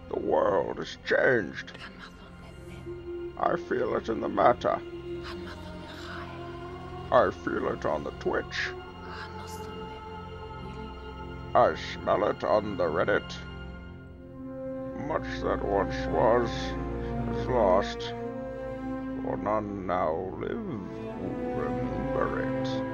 The world is changed. I feel it in the matter. I feel it on the Twitch. I smell it on the Reddit. Much that once was is lost, for none now live who remember it.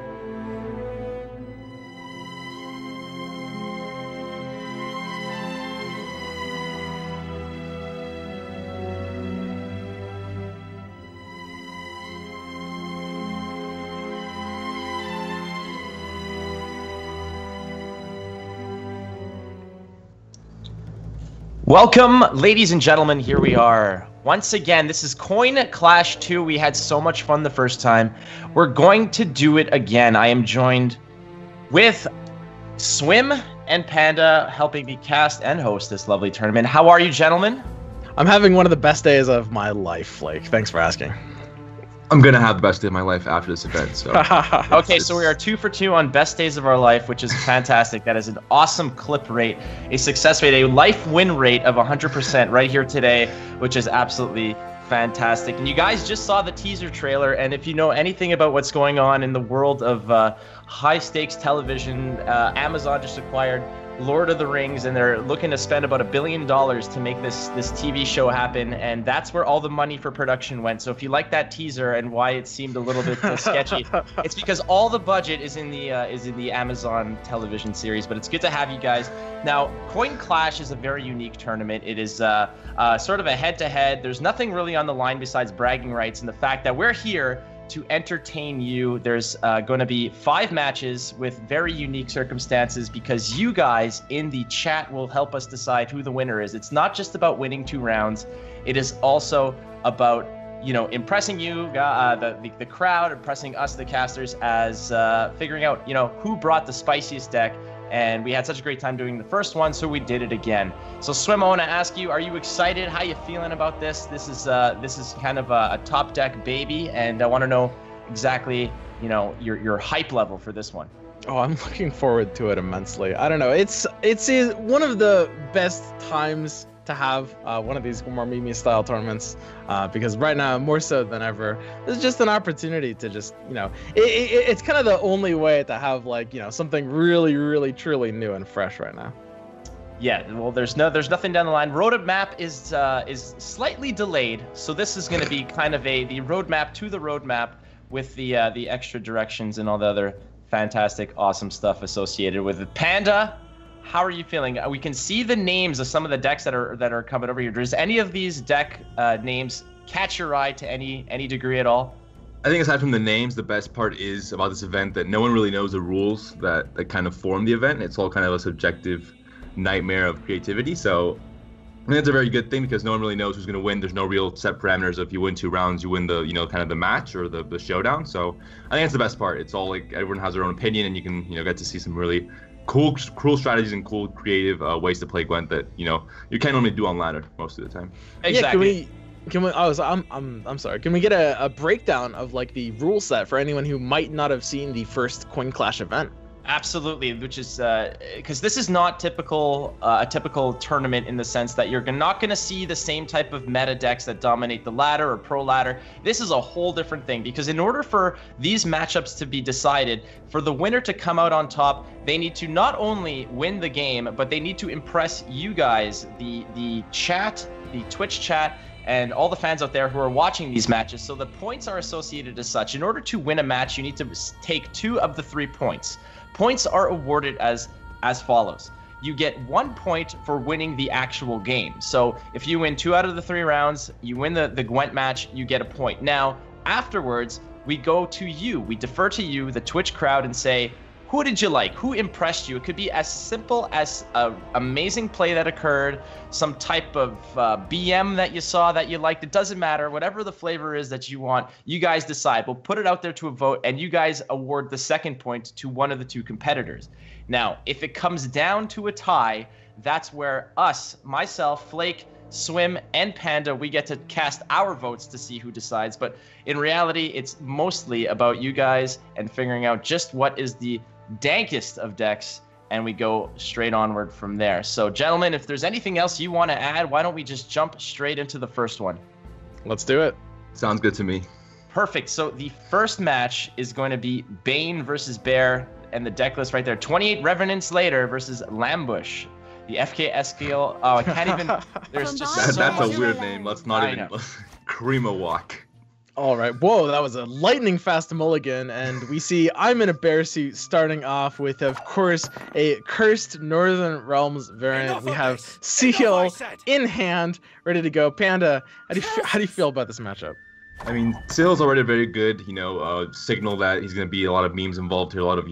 Welcome, ladies and gentlemen. Here we are. Once again, this is Coin Clash 2. We had so much fun the first time. We're going to do it again. I am joined with Swim and Panda helping me cast and host this lovely tournament. How are you, gentlemen? I'm having one of the best days of my life, Flake. Thanks for asking. I'm gonna have the best day of my life after this event. So okay, so we are 2 for 2 on best days of our life, which is fantastic. That is an awesome clip rate, a success rate, a life win rate of 100% right here today, which is absolutely fantastic. And you guys just saw the teaser trailer, and if you know anything about what's going on in the world of high stakes television, Amazon just acquired Lord of the Rings, and they're looking to spend about $1 billion to make this TV show happen, and that's where all the money for production went. So if you like that teaser and why it seemed a little bit sketchy, it's because all the budget is in the Amazon television series. But it's good to have you guys. Now, Coin Clash is a very unique tournament. It is sort of a head-to-head. There's nothing really on the line besides bragging rights and the fact that we're here to entertain you. There's going to be 5 matches with very unique circumstances because you guys in the chat will help us decide who the winner is. It's not just about winning 2 rounds. It is also about, you know, impressing you, the crowd, impressing us, the casters, as figuring out, you know, who brought the spiciest deck. And we had such a great time doing the first one, so we did it again. So Swim, I want to ask you, are you excited? How you feeling about this? This is kind of a top deck baby, and I want to know exactly, you know, your hype level for this one. Oh, I'm looking forward to it immensely. I don't know. It's one of the best times to have one of these more meme style tournaments because right now, more so than ever, there's just an opportunity to just, you know, it's kind of the only way to have, like, you know, something really, really, truly new and fresh right now. Yeah, well, there's nothing down the line. Roadmap is slightly delayed, so this is going to be kind of the roadmap to the roadmap with the extra directions and all the other fantastic, awesome stuff associated with it. Panda, how are you feeling? We can see the names of some of the decks that are coming over here. Does any of these deck names catch your eye to any degree at all? I think aside from the names, the best part is about this event that no one really knows the rules that kind of form the event. It's all kind of a subjective nightmare of creativity. So I think that's a very good thing because no one really knows who's going to win. There's no real set parameters. If you win 2 rounds, you win the, you know, kind of the match or the showdown. So I think that's the best part. It's all like everyone has their own opinion, and you can, you know, get to see some really cool strategies and cool creative ways to play Gwent that, you know, you can't normally do on ladder most of the time. Exactly. Yeah, can we I'm sorry. Can we get a breakdown of, like, the rule set for anyone who might not have seen the first Coin Clash event? Absolutely, which is because this is not a typical tournament in the sense that you're not going to see the same type of meta decks that dominate the ladder or pro ladder. This is a whole different thing because in order for these matchups to be decided, for the winner to come out on top, they need to not only win the game, but they need to impress you guys, the chat, the Twitch chat, and all the fans out there who are watching these matches. So the points are associated as such. In order to win a match, you need to take 2 of the 3 points. Points are awarded as follows. You get 1 point for winning the actual game. So if you win 2 out of the 3 rounds, you win the Gwent match, you get a point. Now, afterwards, we go to you. We defer to you, the Twitch crowd, and say, who did you like? Who impressed you? It could be as simple as an amazing play that occurred, some type of BM that you saw that you liked. It doesn't matter. Whatever the flavor is that you want, you guys decide. We'll put it out there to a vote, and you guys award the second point to one of the 2 competitors. Now, if it comes down to a tie, that's where us, myself, Flake, Swim, and Panda, we get to cast our votes to see who decides. But in reality, it's mostly about you guys and figuring out just what is the dankest of decks and we go straight onward from there. So, gentlemen, if there's anything else you want to add, why don't we just jump straight into the first one? Let's do it. Sounds good to me. Perfect. So the first match is going to be Baine versus Bear, and the deck list right there. 28 Revenants later versus Lambush. The FK Eskiel. Oh, I can't even. There's just so That's much. a weird name. Let's not even. Cream a walk. All right. Whoa, that was a lightning fast mulligan, and we see I'm in a bear suit starting off with, of course, a cursed Northern Realms variant. We have Seal in hand, ready to go. Panda, how do you feel about this matchup? I mean, Sihil's already very good, signal that he's going to be a lot of memes involved here, a lot of,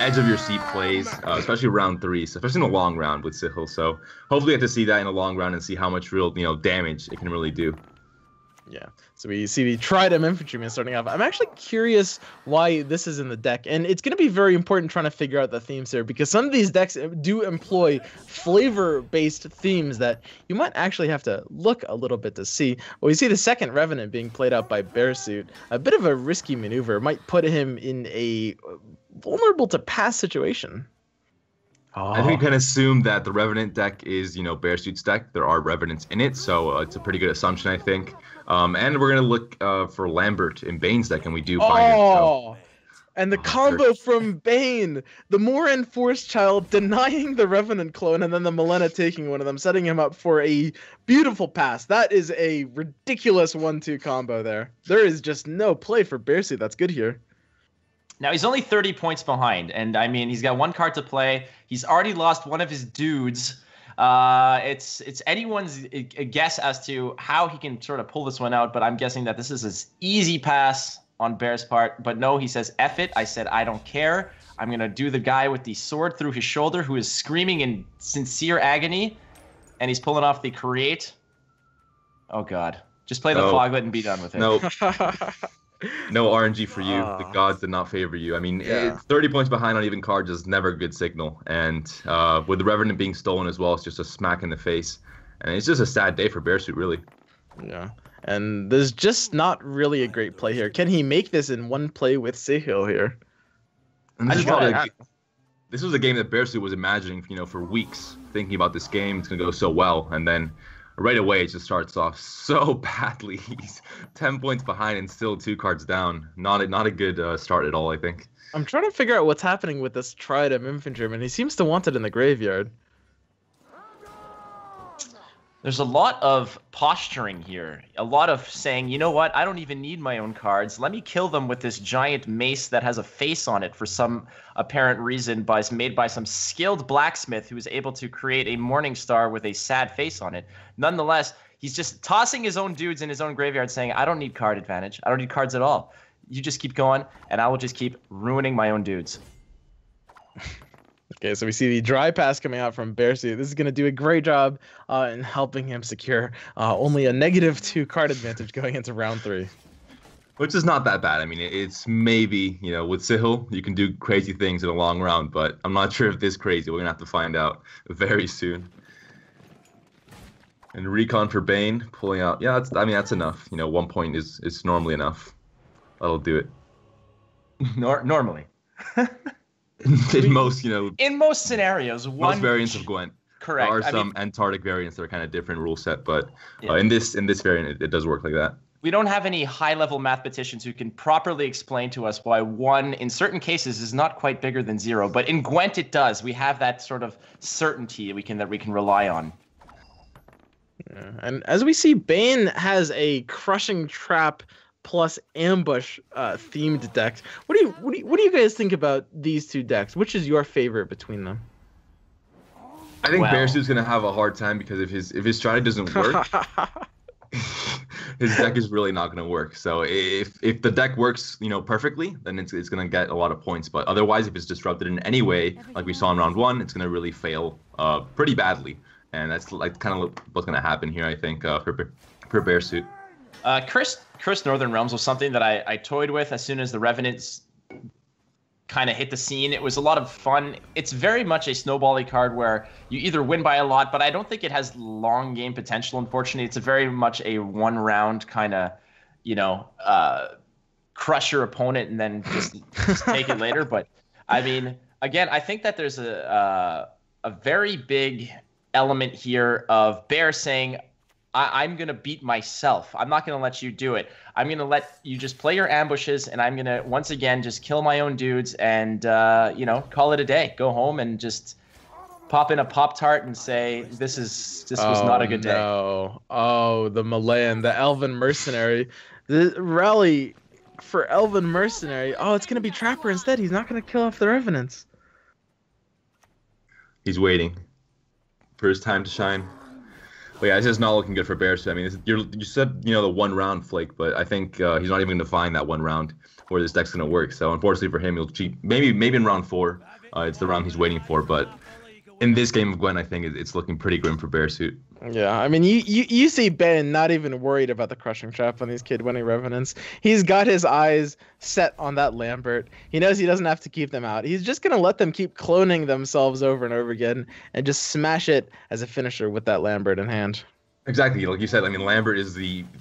edge of your seat plays, especially round 3, so especially in the long round with Sihil. So hopefully we get to see that in the long round and see how much real, damage it can really do. Yeah. So we see the Tridem Infantryman starting off. I'm actually curious why this is in the deck, and it's going to be very important trying to figure out the themes here, because some of these decks do employ flavor-based themes that you might actually have to look a little bit to see. Well, we see the second Revenant being played out by Bearsuit. A bit of a risky maneuver, might put him in a vulnerable to pass situation. I think we can assume that the Revenant deck is, Bearsuit's deck. There are Revenants in it, so it's a pretty good assumption, I think. And we're going to look for Lambert in Baine's deck, and we do find it. So. And the combo from Baine, the more enforced child denying the Revenant clone, and then the Milena taking one of them, setting him up for a beautiful pass. That is a ridiculous 1-2 combo there. There is just no play for Bearsuit. That's good here. Now, he's only 30 points behind, and I mean, he's got 1 card to play. He's already lost one of his dudes. It's anyone's guess as to how he can sort of pull this one out, but I'm guessing that this is his easy pass on Bear's part. But no, he says, F it. I said, I don't care. I'm going to do the guy with the sword through his shoulder who is screaming in sincere agony, and he's pulling off the create. Oh, God. Just play the Foglet and be done with it. Nope. No RNG for you. The gods did not favor you. I mean, 30 points behind on even cards is never a good signal. And with the Revenant being stolen as well, it's just a smack in the face. And it's just a sad day for Bearsuit, really. Yeah. And there's just not really a great play here. Can he make this in one play with Sihil here? And this was a game that Bearsuit was imagining, for weeks, thinking about this game. It's going to go so well. And then right away, it just starts off so badly. He's 10 points behind and still 2 cards down. Not a good start at all, I think. I'm trying to figure out what's happening with this Tridem Infantryman. He seems to want it in the graveyard. There's a lot of posturing here. A lot of saying, you know what, I don't even need my own cards. Let me kill them with this giant mace that has a face on it for some apparent reason, made by some skilled blacksmith who was able to create a Morning Star with a sad face on it. Nonetheless, he's just tossing his own dudes in his own graveyard saying, I don't need card advantage. I don't need cards at all. You just keep going, and I will just keep ruining my own dudes. Okay, so we see the dry pass coming out from Bearsuit. This is going to do a great job in helping him secure only a -2 card advantage going into round 3. Which is not that bad. I mean, it's maybe, with Sihil, you can do crazy things in a long round, but I'm not sure if this crazy. We're going to have to find out very soon. And Recon for Baine, pulling out. Yeah, that's enough. 1 point is normally enough. That'll do it. Normally. In most, in most scenarios, most variants of Gwent. Correct. There are some Antarctic variants that are kind of different rule set, but in this variant, it does work like that. We don't have any high-level mathematicians who can properly explain to us why 1, in certain cases, is not quite bigger than 0. But in Gwent, it does. We have that sort of certainty that we can rely on. Yeah. And as we see, Baine has a Crushing Trap plus Ambush themed deck. What do you guys think about these 2 decks? Which is your favorite between them? I think Bearsuit's gonna have a hard time because if his strategy doesn't work, his deck is really not gonna work. So if the deck works, perfectly, then it's gonna get a lot of points. But otherwise, if it's disrupted in any way, like we saw in round 1, it's gonna really fail pretty badly. And that's kind of what's gonna happen here, I think, for Bearsuit. Cursed Northern Realms was something that I toyed with as soon as the Revenants kind of hit the scene. It was a lot of fun. It's very much a snowbally card where you either win by a lot, but I don't think it has long game potential, unfortunately. It's a very much a 1-round kind of, crush your opponent and then just take it later. But, I mean, again, I think that there's a very big element here of Bear saying, I'm going to beat myself. I'm not going to let you do it. I'm going to let you just play your ambushes, and I'm going to, once again, just kill my own dudes and, call it a day. Go home and just pop in a Pop-Tart and say, this was not a good day. Oh, the Malayan, the Elven Mercenary. The rally for Elven Mercenary. Oh, it's going to be Trapper instead. He's not going to kill off the Revenants. He's waiting for his time to shine. But yeah, it's just not looking good for Bears. I mean, you said, the 1 round Flake, but I think he's not even going to find that 1 round where this deck's going to work. So unfortunately for him, he'll cheat. Maybe in round 4, it's the round he's waiting for. But in this game of Gwent, I think it's looking pretty grim for Bearsuit. Yeah, I mean, you see Ben not even worried about the crushing trap on these kid-winning Revenants. He's got his eyes set on that Lambert. He knows he doesn't have to keep them out. He's just going to let them keep cloning themselves over and over again and just smash it as a finisher with that Lambert in hand. Exactly, like you said, I mean, Lambert is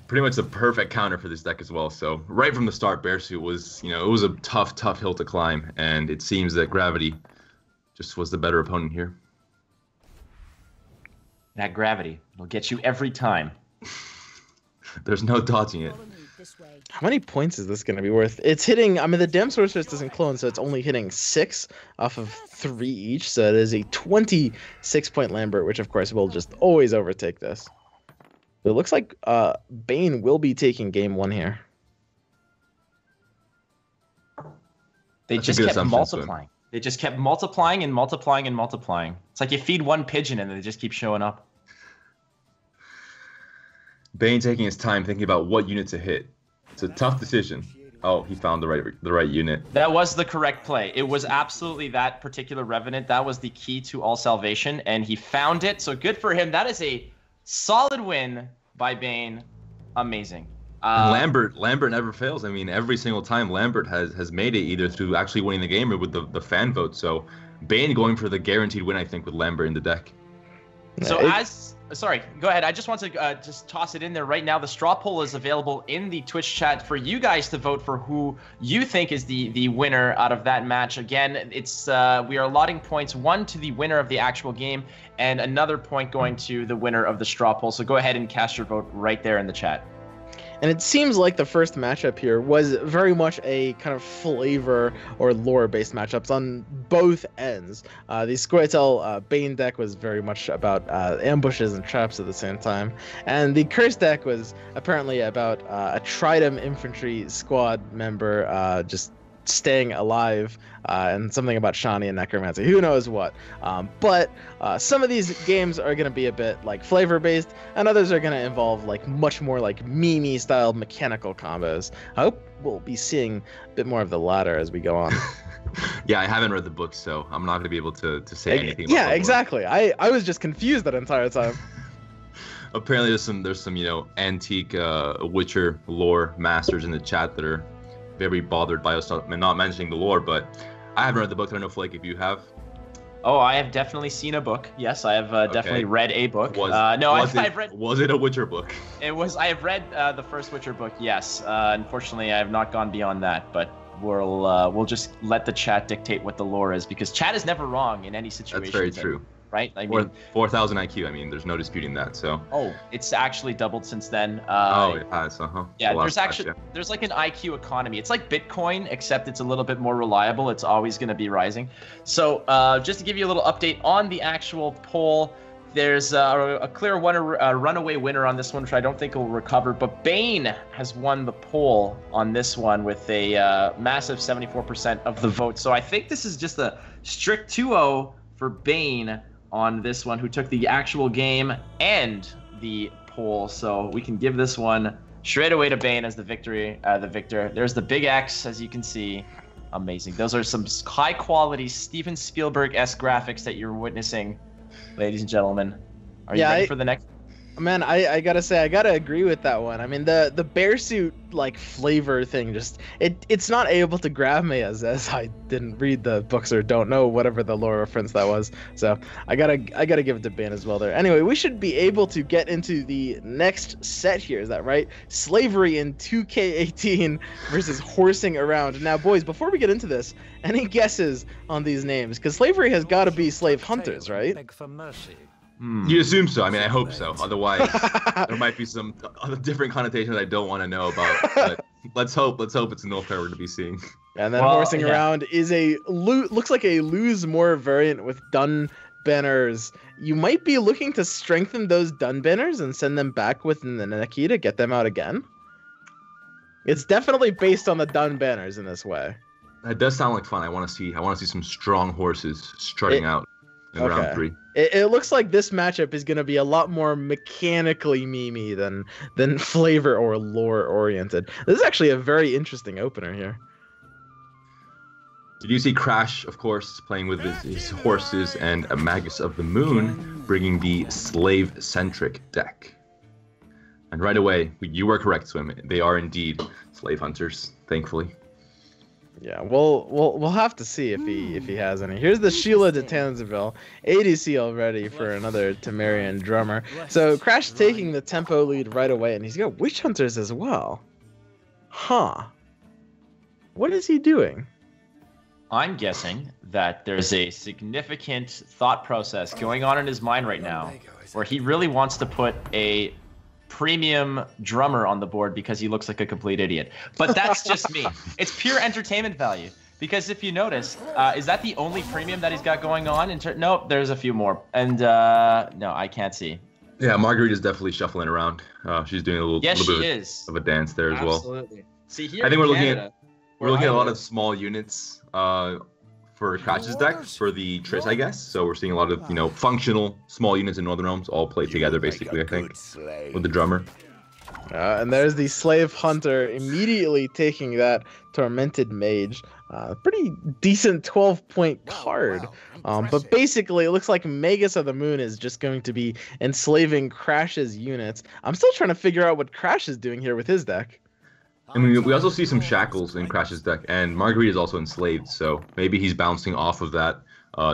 pretty much the perfect counter for this deck as well. So right from the start, Bearsuit was, it was a tough hill to climb, and it seems that Gravity just was the better opponent here. That Gravity will get you every time. There's no dodging it. How many points is this going to be worth? It's hitting, I mean, the Damn Sorceress doesn't clone, so it's only hitting 6 off of 3 each. So it is a 26-point Lambert, which, of course, will just always overtake this. It looks like Baine will be taking game 1 here. They just kept multiplying. They just kept multiplying and multiplying and multiplying. It's like you feed one pigeon and they just keep showing up. Baine taking his time thinking about what unit to hit. It's a tough decision. Oh, he found the right unit. That was the correct play. It was absolutely that particular Revenant. That was the key to all salvation, and he found it. So good for him. That is a solid win by Baine. Amazing. Lambert never fails. I mean, every single time Lambert has made it, either through actually winning the game or with the fan vote. So Baine going for the guaranteed win, I think, with Lambert in the deck. So sorry, go ahead. I just want to just toss it in there right now. The straw poll is available in the Twitch chat for you guys to vote for who you think is the winner out of that match. Again, it's we are allotting points, 1 to the winner of the actual game and another point going to the winner of the straw poll. So go ahead and cast your vote right there in the chat. And it seems like the first matchup here was very much a kind of flavor or lore-based matchups on both ends. The Squirtle Baine deck was very much about ambushes and traps at the same time. And the Curse deck was apparently about a Tridem infantry squad member just staying alive, and something about Shani and Necromancy. Who knows what? But some of these games are going to be a bit like flavor-based, and others are going to involve like much more like meme-style mechanical combos. I hope we'll be seeing a bit more of the latter as we go on. Yeah, I haven't read the book, so I'm not going to be able to say anything about Yeah, exactly. I was just confused that entire time. Apparently there's some antique Witcher lore masters in the chat that are very bothered by us not mentioning the lore, but I haven't read the book. I don't know, Flake, if you have. Oh, I have definitely seen a book. Yes, I have definitely read a book. I've read. Was it a Witcher book? It was. I have read the first Witcher book. Yes. Unfortunately, I have not gone beyond that. But we'll just let the chat dictate what the lore is, because chat is never wrong in any situation. That's very true. Right? I mean, 4,000 IQ. I mean, there's no disputing that. So. Oh, it's actually doubled since then. It has. Yeah, there's like an IQ economy. It's like Bitcoin, except it's a little bit more reliable. It's always going to be rising. So, just to give you a little update on the actual poll, there's a clear runaway winner on this one, which I don't think will recover. But Baine has won the poll on this one with a massive 74% of the vote. So I think this is just a strict 2-0 for Baine on this one, who took the actual game and the poll. So we can give this one straight away to Baine as the victor. There's the big X, as you can see. Amazing. Those are some high quality Steven Spielberg-esque graphics that you're witnessing, ladies and gentlemen. Are you ready for the next? Man, I gotta say, I gotta agree with that one. I mean, the bear suit like flavor thing, just it's not able to grab me as I didn't read the books or don't know whatever the lore reference that was. So I gotta give it to Baine as well there. Anyway, we should be able to get into the next set here. Is that right? Slavery in 2K18 versus horsing around. Now, boys, before we get into this, any guesses on these names? Because slavery has got to be slave hunters, right? You assume so. I mean, I hope so. Otherwise, there might be some different connotations I don't want to know about. But let's hope it's a North we're going to be seeing. And then horsing around is looks like a lose more variant with dun banners. You might be looking to strengthen those dun banners and send them back with the Neki to get them out again. It's definitely based on the dun banners in this way. That does sound like fun. I want to see some strong horses strutting out in round 3. It looks like this matchup is going to be a lot more mechanically memey than flavor or lore oriented. This is actually a very interesting opener here. Did you see Crash, of course, playing with his horses, and a Magus of the Moon bringing the slave-centric deck? And right away, you were correct, Swim. They are indeed slave hunters, thankfully. Yeah, we'll have to see if he has any. Here's the Sheila de Tanzaville, ADC already for another Temerian drummer. So Crash taking the tempo lead right away, and he's got Witch Hunters as well. Huh. What is he doing? I'm guessing that there's a significant thought process going on in his mind right now where he really wants to put a premium drummer on the board because he looks like a complete idiot. But that's just me. It's pure entertainment value. Because if you notice, is that the only premium that he's got going on? Nope, there's a few more. And no, I can't see. Yeah, Marguerite is definitely shuffling around. She's doing a little bit of a dance there as well. Absolutely. See, here I think we're looking at a lot of small units for Crash's deck for the Triss, I guess. So we're seeing a lot of functional small units in Northern Realms all played together, basically. I think with the drummer. And there's the Slave Hunter immediately taking that Tormented Mage. Pretty decent 12-point card. But basically, it looks like Magus of the Moon is just going to be enslaving Crash's units. I'm still trying to figure out what Crash is doing here with his deck. I mean, we also see some shackles in Crash's deck, and Marguerite is also enslaved, so maybe he's bouncing off of that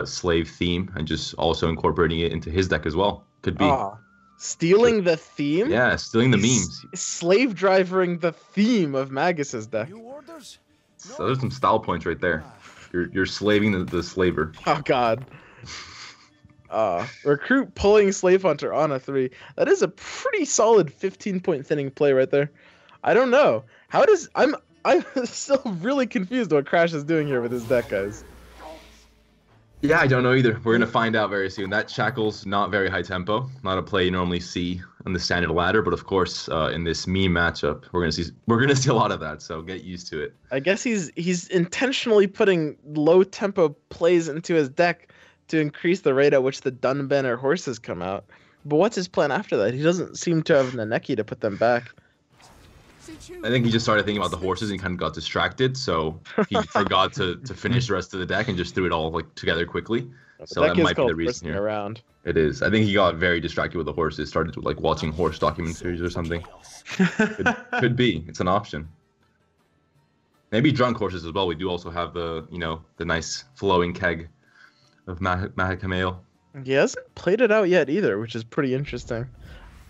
slave theme and just also incorporating it into his deck as well. Could be. Stealing the theme? Yeah, stealing the memes. Slave driving the theme of Magus's deck. So there's some style points right there. You're slaving the slaver. Oh, God. Recruit pulling Slave Hunter on a 3. That is a pretty solid 15-point thinning play right there. I don't know. I'm still really confused what Crash is doing here with his deck, guys. Yeah, I don't know either. We're gonna find out very soon. That Shackle's not very high tempo. Not a play you normally see on the standard ladder, but of course, in this meme matchup, we're gonna see a lot of that. So get used to it. I guess he's intentionally putting low tempo plays into his deck to increase the rate at which the Dunbanner horses come out. But what's his plan after that? He doesn't seem to have Naneki to put them back. I think he just started thinking about the horses and he kind of got distracted, so he forgot to finish the rest of the deck and just threw it all together quickly. So that might be the reason here. Around. It is. I think he got very distracted with the horses, started watching horse documentaries or something. Could be. It's an option. Maybe drunk horses as well. We do also have the nice flowing keg of Mahakamail. He hasn't played it out yet either, which is pretty interesting.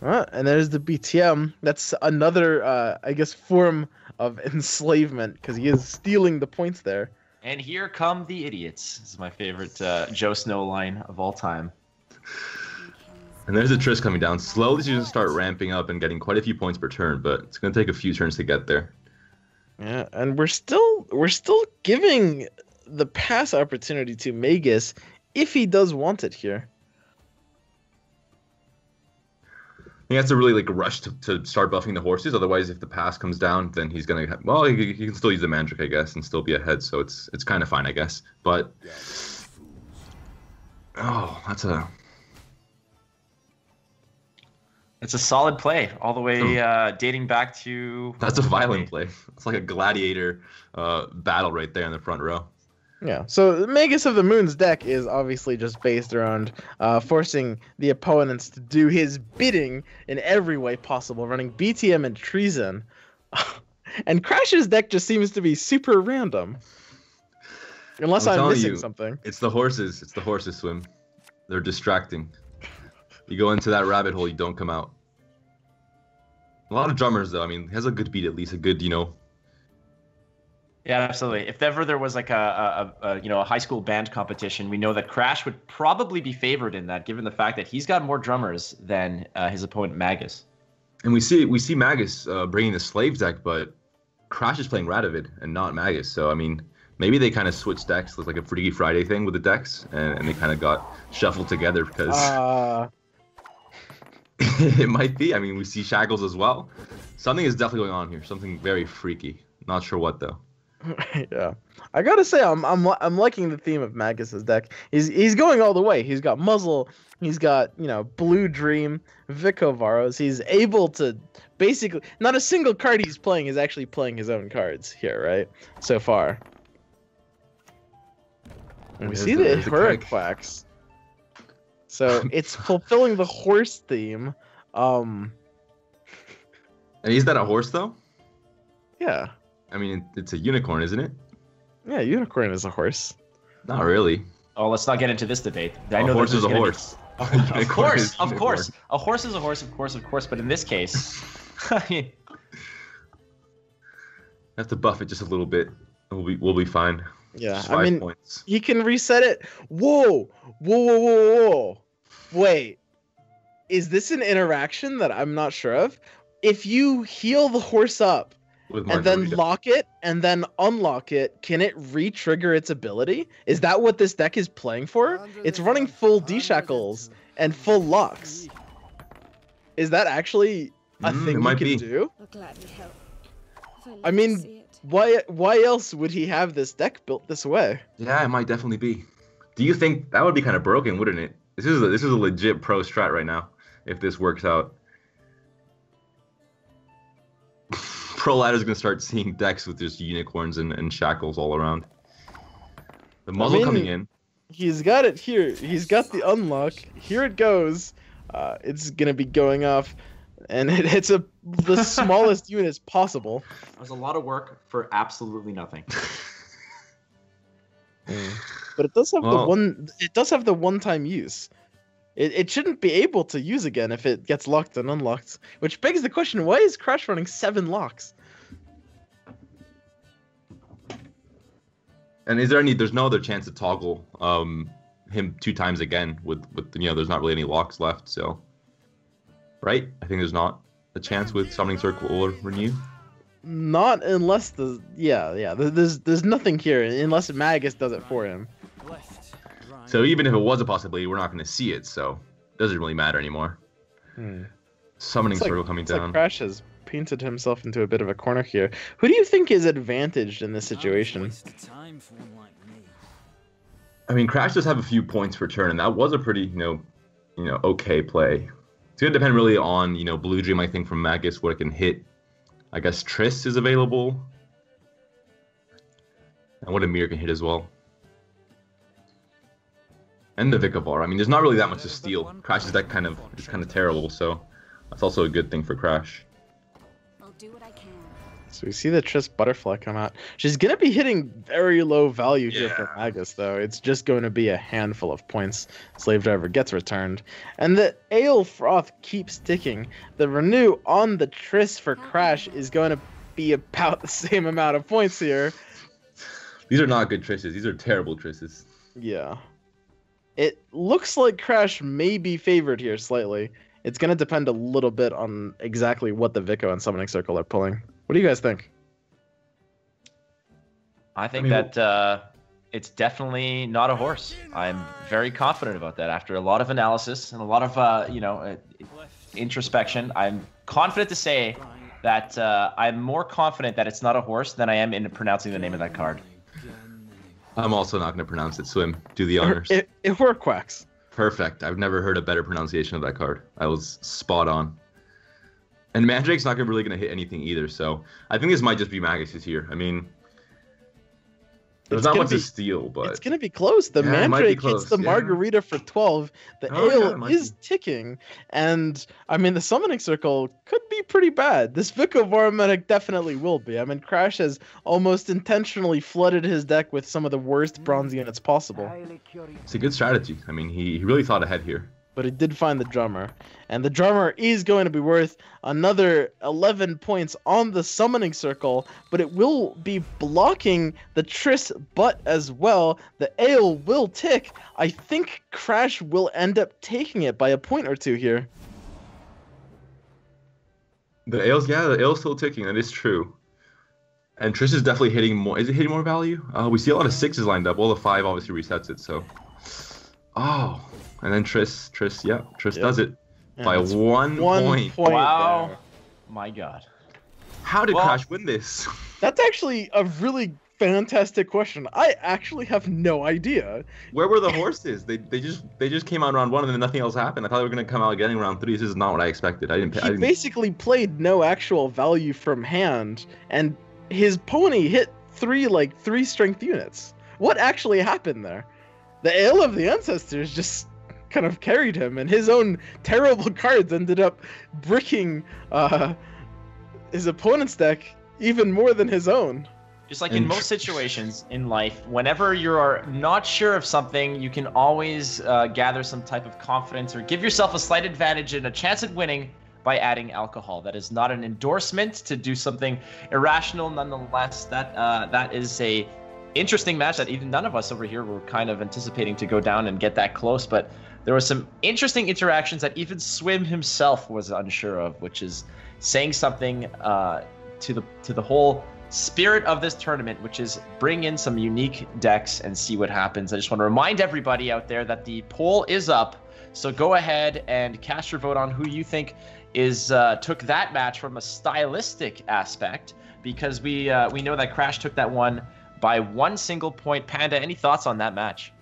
And there's the BTM. That's another, I guess, form of enslavement because he is stealing the points there. And here come the idiots. This is my favorite Joe Snow line of all time. And there's a Triss coming down. Slowly, she's going to start ramping up and getting quite a few points per turn, but it's going to take a few turns to get there. Yeah, and we're still giving the pass opportunity to Magus if he does want it here. He has to really rush to start buffing the horses. Otherwise, if the pass comes down, then he's gonna he can still use the Mandrake, I guess, and still be ahead. So it's kind of fine, I guess. But it's a solid play all the way dating back to. That's a violent play. It's like a gladiator battle right there in the front row. Yeah, so Magus of the Moon's deck is obviously just based around forcing the opponents to do his bidding in every way possible, running BTM and Treason. And Crash's deck just seems to be super random. Unless I'm missing something. It's the horses. It's the horses, Swim. They're distracting. You go into that rabbit hole, you don't come out. A lot of drummers, though. I mean, he has a good beat, at least a good, Yeah, absolutely. If ever there was like a high school band competition, we know that Crash would probably be favored in that, given the fact that he's got more drummers than his opponent Magus. And we see Magus bringing the Slave deck, but Crash is playing Radovid and not Magus. So I mean, maybe they kind of switched decks. It's like a Freaky Friday thing with the decks, and they kind of got shuffled together because it might be. I mean, we see Shackles as well. Something is definitely going on here. Something very freaky. Not sure what though. Yeah, I gotta say I'm liking the theme of Magus's deck. He's going all the way. He's got Muzzle. He's got Blue Dream, Vico Varos. He's able to basically not a single card he's playing is actually playing his own cards here, right? So far. And we see the Hurriquax. So it's fulfilling the horse theme. And is that a horse though? Yeah. I mean, it's a unicorn, isn't it? Yeah, unicorn is a horse. Not really. Oh, let's not get into this debate. I know a horse is a horse. Of course. A horse is a horse, of course. But in this case, I mean, have to buff it just a little bit. We'll be fine. Yeah, just 5 points. He can reset it. Whoa. Wait, is this an interaction that I'm not sure of? If you heal the horse up and then lock it and then unlock it, can it re-trigger its ability? Is that what this deck is playing for? It's running full D-Shackles and full locks. Is that actually a thing you can do? I mean, why else would he have this deck built this way? Yeah, it might definitely be. Do you think that would be kind of broken, wouldn't it? This is a legit pro strat right now, if this works out. Pro Ladder's gonna start seeing decks with just unicorns and shackles all around. The muzzle coming in. He's got it here. He's got the unlock. Here it goes. It's gonna be going off, and it hits the smallest units possible. It was a lot of work for absolutely nothing. But it does have It does have the one-time use. It shouldn't be able to use again if it gets locked and unlocked. Which begs the question: why is Crash running 7 locks? And is there there's no other chance to toggle him 2 times again with there's not really any locks left, so right? I think there's not a chance with Summoning Circle or Renew. Not unless there's nothing here unless Magus does it for him. So even if it was a possibility, we're not going to see it, so it doesn't really matter anymore. Summoning Circle coming down. Like Crash has painted himself into a bit of a corner here. Who do you think is advantaged in this situation? I mean, Crash does have a few points per turn, and that was a pretty, okay play. It's going to depend really on, Blue Dream, I think, from Magus, what it can hit. I guess Triss is available. And what Amir can hit as well. And the Vikavar. I mean, there's not really that much to steal. Crash's deck is kind of terrible, so that's also a good thing for Crash. I'll do what I can. So we see the Triss Butterfly come out. She's going to be hitting very low value here for Magus, though. It's just going to be a handful of points. Slave Driver gets returned. And the Ale Froth keeps ticking. The Renew on the Triss for Crash is going to be about the same amount of points here. These are not good Trisses. These are terrible Trisses. Yeah. It looks like Crash may be favored here slightly. It's going to depend a little bit on exactly what the Vico and Summoning Circle are pulling. What do you guys think? I think that it's definitely not a horse. I'm very confident about that. After a lot of analysis and a lot of, introspection, I'm confident to say that I'm more confident that it's not a horse than I am in pronouncing the name of that card. I'm also not going to pronounce it. Swim, do the honors. Hurriquax. Perfect. I've never heard a better pronunciation of that card. I was spot on. And Mandrake's not really going to hit anything either, so I think this might just be Magus's here. I mean, There's not much to steal, but it's gonna be close. The Yeah, it might be Mandrake close, hits the yeah. Margarita for 12. The Oh, yeah, it Ale might is be. ticking, and I mean the Summoning Circle could be pretty bad. This Vic of Aromatic definitely will be. I mean Crash has almost intentionally flooded his deck with some of the worst bronze units possible. It's a good strategy. I mean, he really thought ahead here. But he did find the drummer, and the drummer is going to be worth another 11 points on the Summoning Circle, but it will be blocking the Triss butt as well. The Ale will tick. I think Crash will end up taking it by a point or two here. The ale's still ticking. That is true. And Trish is definitely hitting more. Is it hitting more value? We see a lot of 6s lined up. Well, the 5 obviously resets it. So, and then Triss does it And by it's 1 point. Wow. there. My God. How did Well- Crash win this? That's actually a really fantastic question. I actually have no idea. Where were the horses? They just came out round 1 and then nothing else happened. I thought they were gonna come out getting round 3. This is not what I expected. I He didn't. basically played no actual value from hand, and his pony hit 3 strength units. What actually happened there? The Ale of the Ancestors just kind of carried him, and his own terrible cards ended up bricking his opponent's deck even more than his own. Just like in most situations in life, whenever you're not sure of something, you can always gather some type of confidence or give yourself a slight advantage and a chance at winning by adding alcohol. That is not an endorsement to do something irrational. Nonetheless, that is a interesting match that even none of us over here were kind of anticipating to go down and get that close. But there were some interesting interactions that even Swim himself was unsure of, which is saying something to the whole spirit of this tournament, which is bring in some unique decks and see what happens. I just want to remind everybody out there that the poll is up, so go ahead and cast your vote on who you think is took that match from a stylistic aspect, because we know that Crash took that one by 1 single point. Panda, any thoughts on that match?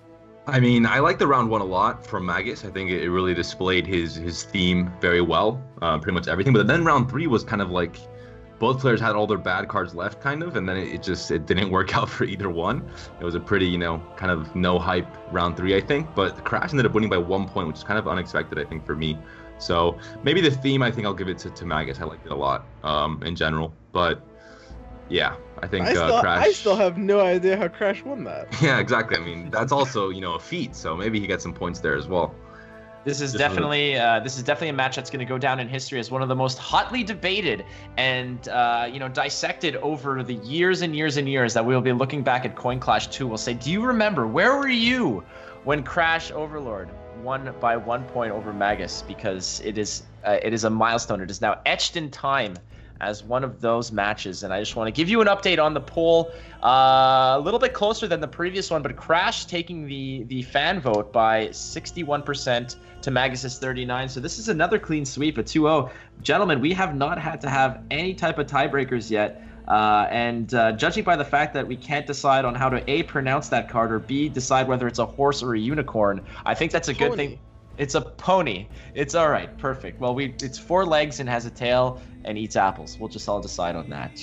I mean, I like the round 1 a lot from Magus. I think it really displayed his theme very well, pretty much everything. But then round 3 was kind of like both players had all their bad cards left, kind of, and then it didn't work out for either one. It was a pretty, kind of no hype round 3, I think. But Crash ended up winning by 1 point, which is kind of unexpected, I think, for me. So maybe the theme, I think I'll give it to Magus. I liked it a lot in general. But yeah, I think Crash. I still have no idea how Crash won that. Yeah, exactly. I mean, that's also a feat. So maybe he gets some points there as well. This is definitely a match that's going to go down in history as one of the most hotly debated and dissected over the years and years and years that we'll be looking back at Coin Clash 2. We'll say, do you remember, where were you when Crash Overlord won by 1 point over Magus? Because it is a milestone. It is now etched in time as one of those matches. And I just want to give you an update on the poll. A little bit closer than the previous one, but Crash taking the fan vote by 61% to Magus' 39%. So this is another clean sweep, a 2-0. Gentlemen, we have not had to have any type of tiebreakers yet. And judging by the fact that we can't decide on how to A, pronounce that card, or B, decide whether it's a horse or a unicorn, I think that's a good thing. It's a pony. It's all right. Perfect. Well, it's 4 legs and has a tail and eats apples. We'll just all decide on that.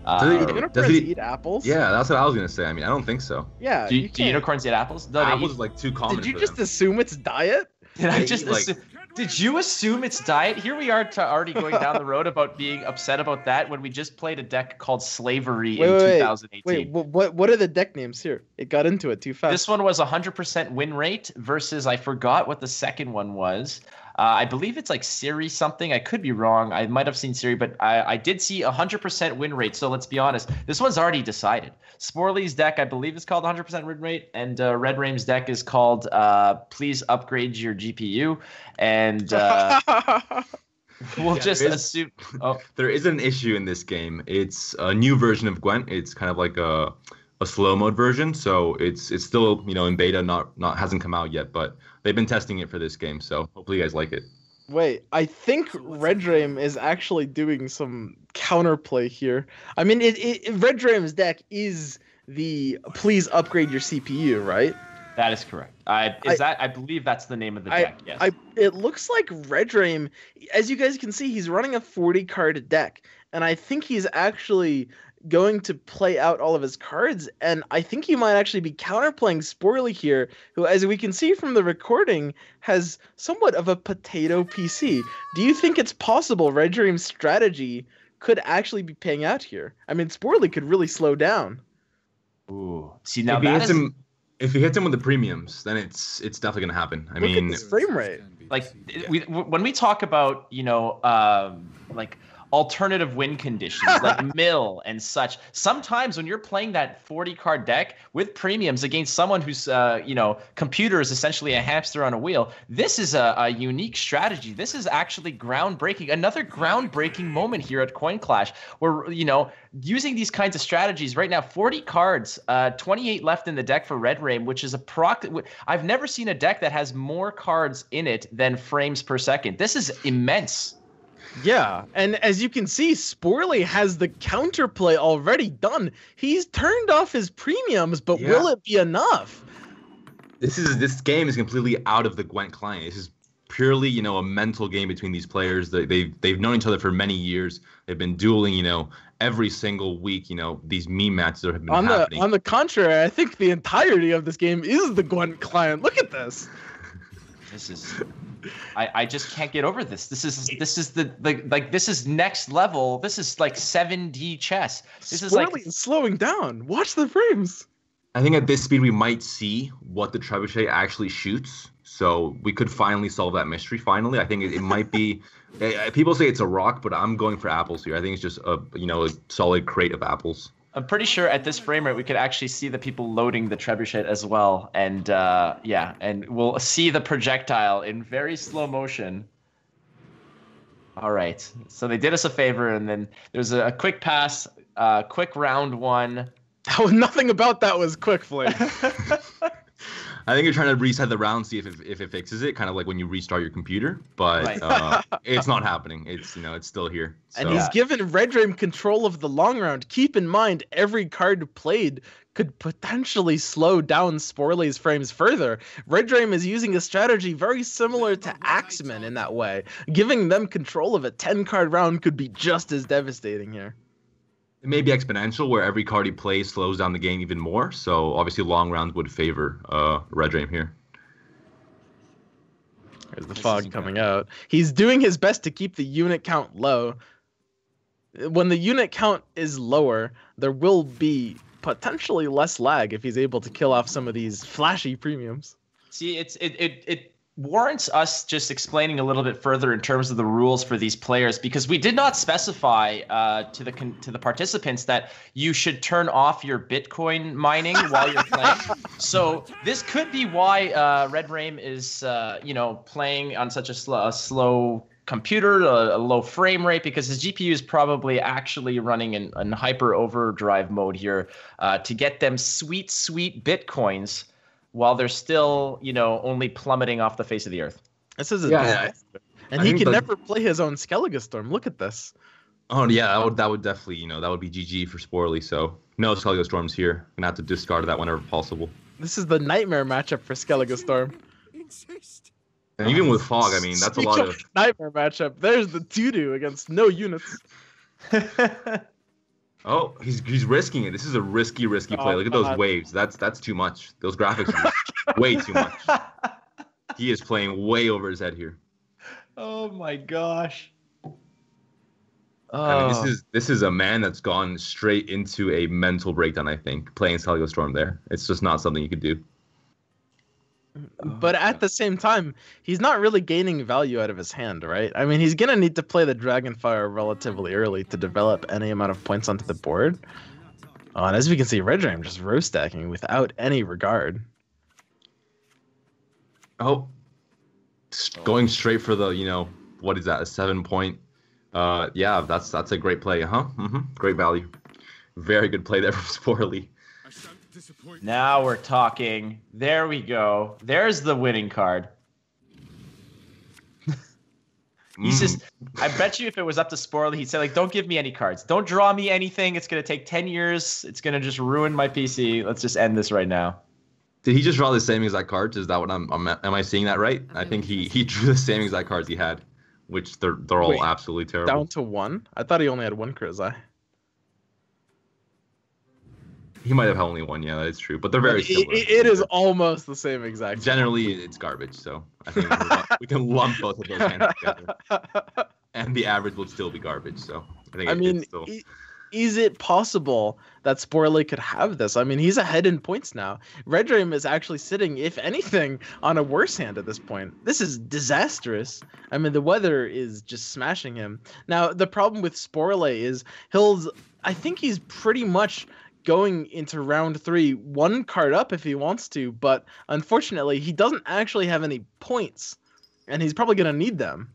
Unicorns eat apples? Yeah, that's what I was going to say. I mean, I don't think so. Yeah. Do unicorns eat apples? No, apples is like too common. Did you for just them. assume it's diet? Did I just assume? Did you assume it's diet? Here we are already going down the road about being upset about that when we just played a deck called Slavery in 2018. Wait, what are the deck names here? It got into it too fast. This one was 100% win rate versus, I forgot what the second one was. I believe it's like Siri something. I could be wrong. I might have seen Siri, but I did see 100% win rate. So let's be honest. This one's already decided. Sporley's deck, I believe, is called 100% win rate. And Redmageman's deck is called Please Upgrade Your GPU. And we'll just assume... Oh. There is an issue in this game. It's a new version of Gwent. It's kind of like a slow mode version. So it's still, in beta, not hasn't come out yet. But they've been testing it for this game, so hopefully you guys like it. Wait, I think Redmageman is actually doing some counterplay here. I mean, Redmageman's deck is the Please Upgrade Your CPU, right? That is correct. I believe that's the name of the deck, yes. It looks like Redmageman, as you guys can see, he's running a 40-card deck, and I think he's actually going to play out all of his cards, and I think he might actually be counterplaying Sporely here, who, as we can see from the recording, has somewhat of a potato PC. Do you think it's possible Red Dream's strategy could actually be paying out here? I mean, Sporely could really slow down. Ooh, see now if he hits him with the premiums, then it's definitely gonna happen. I mean, look at this frame rate. Like when we talk about like alternative win conditions like mill and such, sometimes when you're playing that 40 card deck with premiums against someone whose computer is essentially a hamster on a wheel, this is a unique strategy. This is actually groundbreaking, another groundbreaking moment here at Coin Clash, where using these kinds of strategies right now. 40 cards, 28 left in the deck for Redmageman, which is I've never seen a deck that has more cards in it than frames per second. This is immense. Yeah, and as you can see, Sporely has the counterplay already done. He's turned off his premiums, but will it be enough? This game is completely out of the Gwent client. This is purely, a mental game between these players. They've known each other for many years. They've been dueling, every single week. These meme matches that have been happening. On the contrary, I think the entirety of this game is the Gwent client. Look at this. This is. I just can't get over this. This is this is next level. This is like 7D chess. This is like slowing down. Watch the frames. I think at this speed we might see what the trebuchet actually shoots. So we could finally solve that mystery. Finally, I think it might be. People say it's a rock, but I'm going for apples here. I think it's just a solid crate of apples. I'm pretty sure at this frame rate we could actually see the people loading the trebuchet as well, and and we'll see the projectile in very slow motion. All right, so they did us a favor, and then there's a quick pass, quick round one. Nothing about that was quick, Flake. I think you're trying to reset the round, see if it fixes it, kind of like when you restart your computer. But it's not happening. It's it's still here. So. And he's given Redmageman control of the long round. Keep in mind, every card played could potentially slow down Sporely's frames further. Redmageman is using a strategy very similar to Axeman in that way. Giving them control of a 10-card round could be just as devastating here. It may be exponential, where every card he plays slows down the game even more. So obviously, long rounds would favor Redmageman here. There's the fog coming out. He's doing his best to keep the unit count low. When the unit count is lower, there will be potentially less lag if he's able to kill off some of these flashy premiums. See, it warrants us just explaining a little bit further in terms of the rules for these players, because we did not specify to the participants that you should turn off your Bitcoin mining while you're playing. So this could be why Redmageman is playing on such a slow computer, a low frame rate, because his GPU is probably actually running in hyper overdrive mode here to get them sweet Bitcoins, while they're still, only plummeting off the face of the earth. This is and he can never play his own Skellige Storm. Look at this. Oh yeah, that would definitely, that would be GG for Sporely. So no Skellige Storms here. Gonna have to discard that whenever possible. This is the nightmare matchup for Skellige Storm. And even with fog, I mean, that's a lot of nightmare matchup. There's the doo-doo against no units. Oh, he's risking it. This is a risky play. Look at those waves. That's too much. Those graphics are way too much. He is playing way over his head here. Oh my gosh. I mean, this is a man that's gone straight into a mental breakdown, I think, playing Skellige Storm there. It's just not something you could do. But at the same time, he's not really gaining value out of his hand, right? I mean, he's going to need to play the Dragonfire relatively early to develop any amount of points onto the board. And as we can see, Redmageman just roast stacking without any regard. Oh, going straight for the, what is that, a 7-point? Yeah, that's a great play, huh? Great value. Very good play there from Sporely. Now we're talking. There we go. There's the winning card. He's just, I bet you if it was up to Sporely, he'd say, like, don't give me any cards. Don't draw me anything. It's going to take 10 years. It's going to just ruin my PC. Let's just end this right now. Did he just draw the same exact cards? Is that what am I seeing that right? I think he drew the same exact cards he had, which they're all absolutely terrible. Down to 1? I thought he only had 1 Crizai. He might have only one. Yeah, that is true. But they're very similar. It is almost the same exact. Generally, it's garbage. So I think we can lump both of those hands together, and the average will still be garbage. So I think. It's still... Is it possible that Sporley could have this? I mean, he's ahead in points now. Redmageman is actually sitting, if anything, on a worse hand at this point. This is disastrous. I mean, the weather is just smashing him. Now, the problem with Sporley is I think he's pretty much going into round 3 one card up if he wants to, but unfortunately, he doesn't actually have any points, and he's probably going to need them.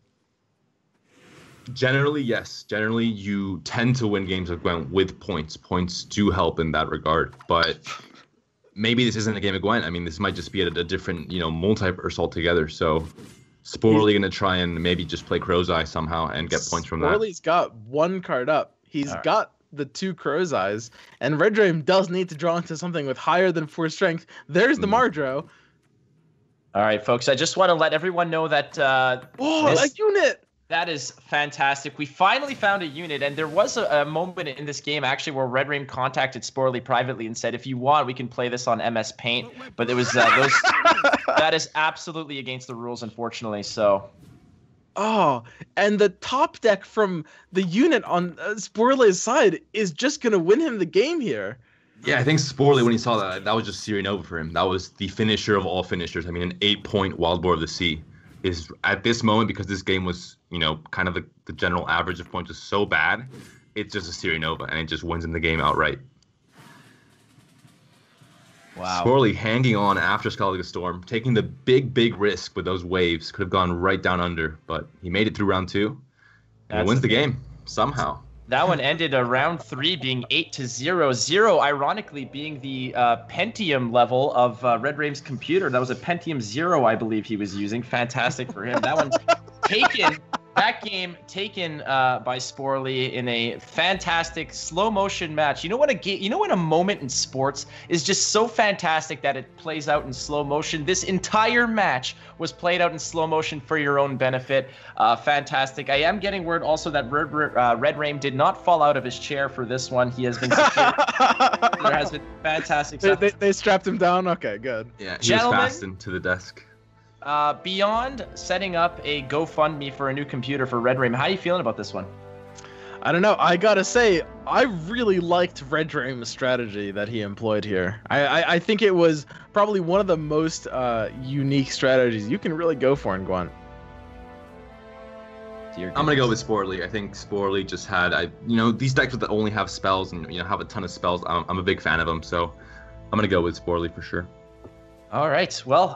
Generally, yes. Generally, you tend to win games of Gwent with points. Points do help in that regard. But maybe this isn't a game of Gwent. I mean, this might just be a different, multiverse altogether. So, Sporley going to try and maybe just play Crow's Eye somehow and get points from that. Sporley's got one card up. He's got the 2 Crow's Eyes. And Redmageman does need to draw into something with higher than 4 strength. There's the Mardro. All right, folks. I just want to let everyone know that... a unit! That is fantastic. We finally found a unit, and there was a moment in this game actually where Redmageman contacted Sporley privately and said, "If you want, we can play this on MS Paint." But it was that is absolutely against the rules, unfortunately. So. Oh, and the Topdeck from the unit on Sporley's side is just gonna win him the game here. Yeah, I think Sporley, when he saw that was just Syrian over for him. That was the finisher of all finishers. I mean, an 8-point Wild Boar of the Sea is at this moment, because this game was, kind of the general average of points was so bad, it's just a Syrian Nova, and it just wins him the game outright. Wow. Sporley hanging on after Skaldiga Storm, taking the big risk with those waves. Could have gone right down under, but he made it through round 2, and he wins the game somehow. That one ended round 3 being 8-0. 0, ironically, being the Pentium level of Redmageman's computer. That was a Pentium 0, I believe he was using. Fantastic for him. That one's taken. That game taken by Sporley in a fantastic slow motion match. You know when a moment in sports is just so fantastic that it plays out in slow motion? This entire match was played out in slow motion for your own benefit. Fantastic. I am getting word also that Redmageman did not fall out of his chair for this one. He has been secured. There has been fantastic stuff. They strapped him down? Okay, good. Yeah, he was fastened to the desk. Beyond setting up a GoFundMe for a new computer for Redmageman, how are you feeling about this one? I don't know. I gotta say, I really liked Redmageman's strategy that he employed here. I think it was probably one of the most unique strategies you can really go for in Gwent. I'm gonna go with Sporley. I think Sporley just had, these decks that only have spells and have a ton of spells. I'm a big fan of them, so I'm gonna go with Sporley for sure. All right. Well,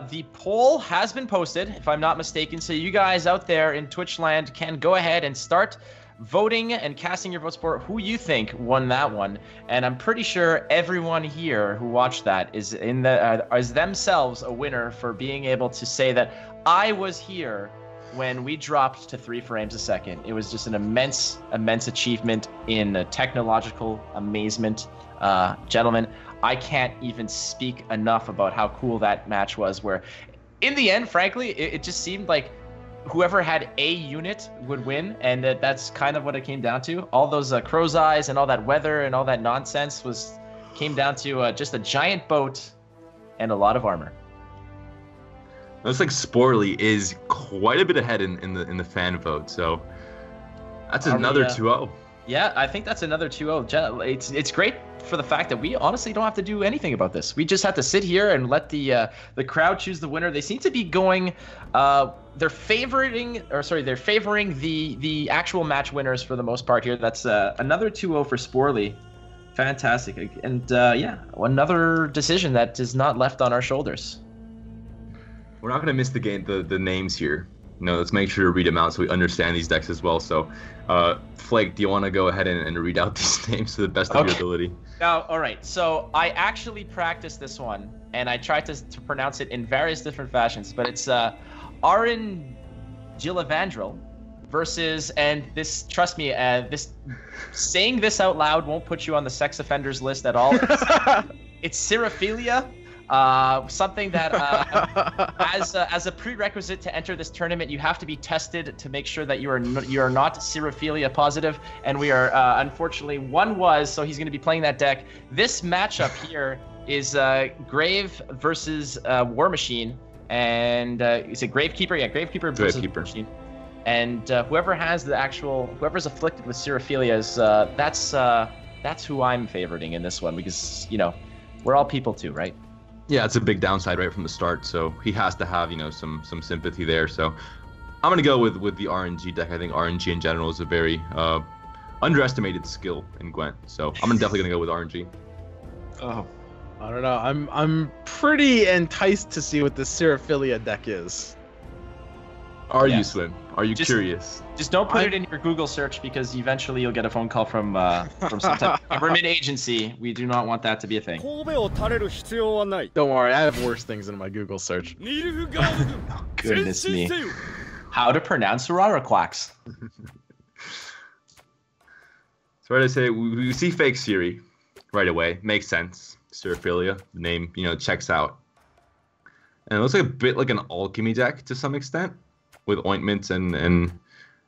the poll has been posted, if I'm not mistaken. So you guys out there in Twitch land can go ahead and start voting and casting your votes for who you think won that one. And I'm pretty sure everyone here who watched that is is themselves a winner for being able to say that I was here when we dropped to 3 frames a second. It was just an immense achievement in technological amazement. Gentlemen, I can't even speak enough about how cool that match was, where in the end, frankly, it just seemed like whoever had a unit would win, and that's kind of what it came down to. All those crow's eyes and all that weather and all that nonsense came down to just a giant boat and a lot of armor. Looks like Sporley is quite a bit ahead in the fan vote, so that's another 2-0. Yeah, I think that's another 2-0. It's great for the fact that we honestly don't have to do anything about this. We just have to sit here and let the crowd choose the winner. They seem to be going they're favoring the actual match winners for the most part here. That's another 2-0 for Sporley. Fantastic. And another decision that is not left on our shoulders. We're not going to miss the names here. Let's make sure to read them out so we understand these decks as well. So, Flake, do you want to go ahead and read out these names to the best of your ability? Now, all right. So I actually practiced this one, and I tried to pronounce it in various different fashions. But it's Arin Gillavandril versus, and this, trust me, this saying this out loud won't put you on the sex offenders list at all. It's Seraphilia Something that as a prerequisite to enter this tournament, you have to be tested to make sure that you are not Syrophilia positive, and we are unfortunately one was, so he's going to be playing that deck. This matchup here is Grave versus War Machine, and is it Gravekeeper? Yeah, Gravekeeper versus War Machine. And whoever's afflicted with Syrophilia is that's who I'm favoriting in this one, because we're all people too, right? Yeah, it's a big downside right from the start, so he has to have some sympathy there. So I'm gonna go with the RNG deck. I think RNG in general is a very underestimated skill in Gwent, so I'm definitely gonna go with RNG. Oh, I don't know. I'm pretty enticed to see what the Syrophilia deck is. Are you, Swim? Are you curious? Just don't put it in your Google search, because eventually you'll get a phone call from some type of government agency. We do not want that to be a thing. Don't worry, I have worse things in my Google search. Oh, goodness me. How to pronounce Raraquax. So right, I say we see fake Siri right away. Makes sense. Syrophilia, the name, checks out. And it looks like a bit like an alchemy deck to some extent, with ointments and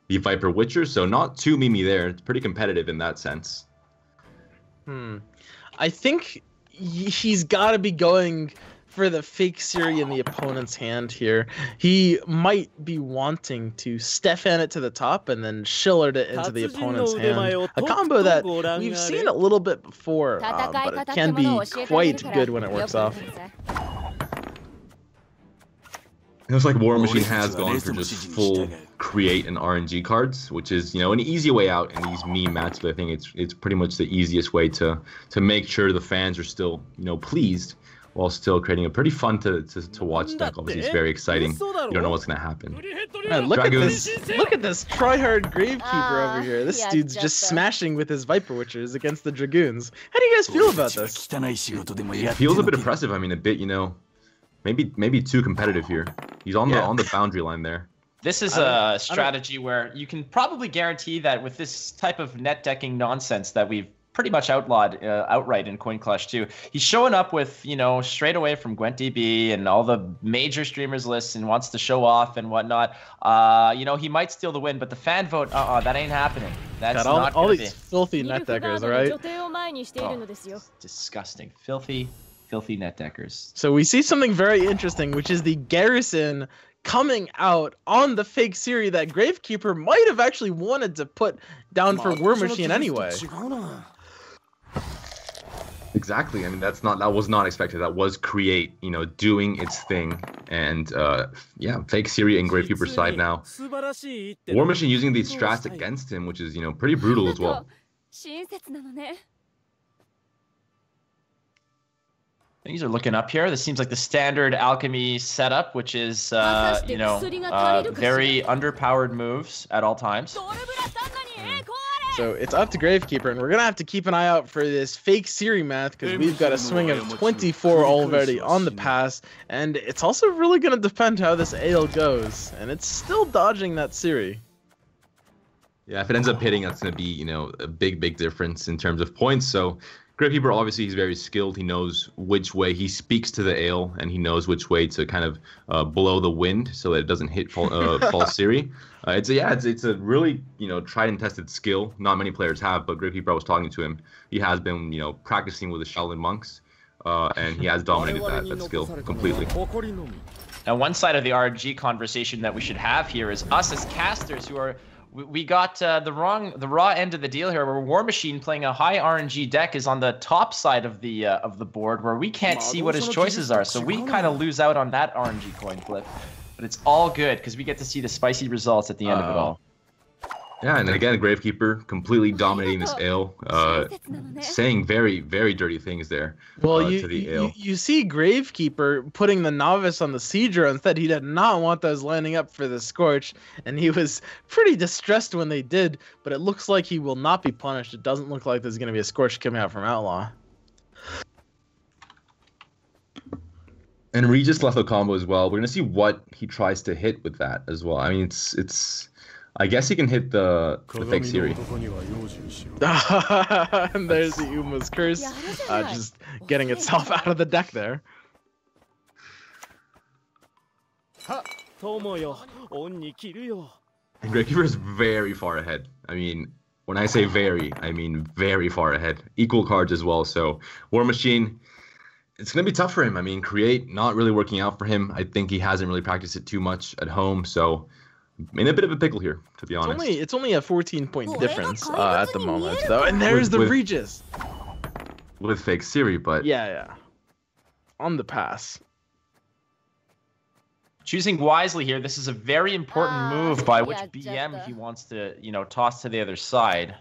the Viper Witcher, so not too memey there. It's pretty competitive in that sense. I think he's got to be going for the fake Siri in the opponent's hand here. He might be wanting to Stefan it to the top and then Shillard it into the opponent's hand. A combo that we've seen a little bit before, but it can be quite good when it works off. It looks like War Machine has gone for just full create and RNG cards, which is an easy way out in these meme mats. But I think it's pretty much the easiest way to make sure the fans are still pleased, while still creating a pretty fun to watch deck. Obviously, it's very exciting. You don't know what's gonna happen. Man, look at this tryhard Gravekeeper over here. This dude's just smashing with his Viper Witchers against the Dragoons. How do you guys feel about this? It feels a bit impressive. I mean, a bit maybe too competitive here. He's on the boundary line there. This is a strategy where you can probably guarantee that with this type of net decking nonsense that we've pretty much outlawed outright in Coin Clash 2, he's showing up with, straight away from Gwent DB and all the major streamers lists and wants to show off and whatnot. He might steal the win, but the fan vote, that ain't happening. That's not all gonna these be. filthy net deckers, all right? Disgusting. Filthy net deckers. So we see something very interesting, which is the Garrison coming out on the fake Siri that Gravekeeper might have actually wanted to put down for War Machine anyway. Exactly. I mean, that was not expected. That was create, doing its thing. And fake Siri and Gravekeeper side now. War Machine using the strats against him, which is, pretty brutal as well. Things are looking up here. This seems like the standard alchemy setup, which is, very underpowered moves at all times. So it's up to Gravekeeper, and we're going to have to keep an eye out for this fake Siri math, because we've got a swing of 24 already on the pass, and it's also really going to depend how this Ale goes, and it's still dodging that Siri. Yeah, if it ends up hitting, that's going to be, a big difference in terms of points, so Gravekeeper, obviously, he's very skilled. He knows which way he speaks to the Ale, and he knows which way to kind of blow the wind so that it doesn't hit false Siri. It's a really tried and tested skill. Not many players have, but Gravekeeper, I was talking to him. He has been practicing with the Shaolin monks, and he has dominated that skill completely. Now, one side of the RNG conversation that we should have here is us as casters who are. We got the raw end of the deal here, where War Machine playing a high RNG deck is on the top side of the board, where we can't see what his choices are. So we kind of lose out on that RNG coin flip. But it's all good, because we get to see the spicy results at the end of it all. Yeah, and again, Gravekeeper completely dominating this Ale, saying very, very dirty things there to the Ale. You see Gravekeeper putting the Novice on the Siege instead. He did not want those lining up for the Scorch, and he was pretty distressed when they did, but it looks like he will not be punished. It doesn't look like there's going to be a Scorch coming out from Outlaw. And Regis left a combo as well. We're going to see what he tries to hit with that as well. I mean, it's I guess he can hit the fake Siri. And there's the Uma's Curse, just getting itself out of the deck there. And Gravekeeper is very far ahead. I mean, when I say very, I mean very far ahead. Equal cards as well. So War Machine, it's going to be tough for him. I mean, Create not really working out for him. I think he hasn't really practiced it too much at home. So in a bit of a pickle here, to be honest. It's only a 14-point difference at the moment, though. And there's the Regis. With Fake Siri, but... Yeah. On the pass. Choosing wisely here. This is a very important move by which BM he wants to, toss to the other side.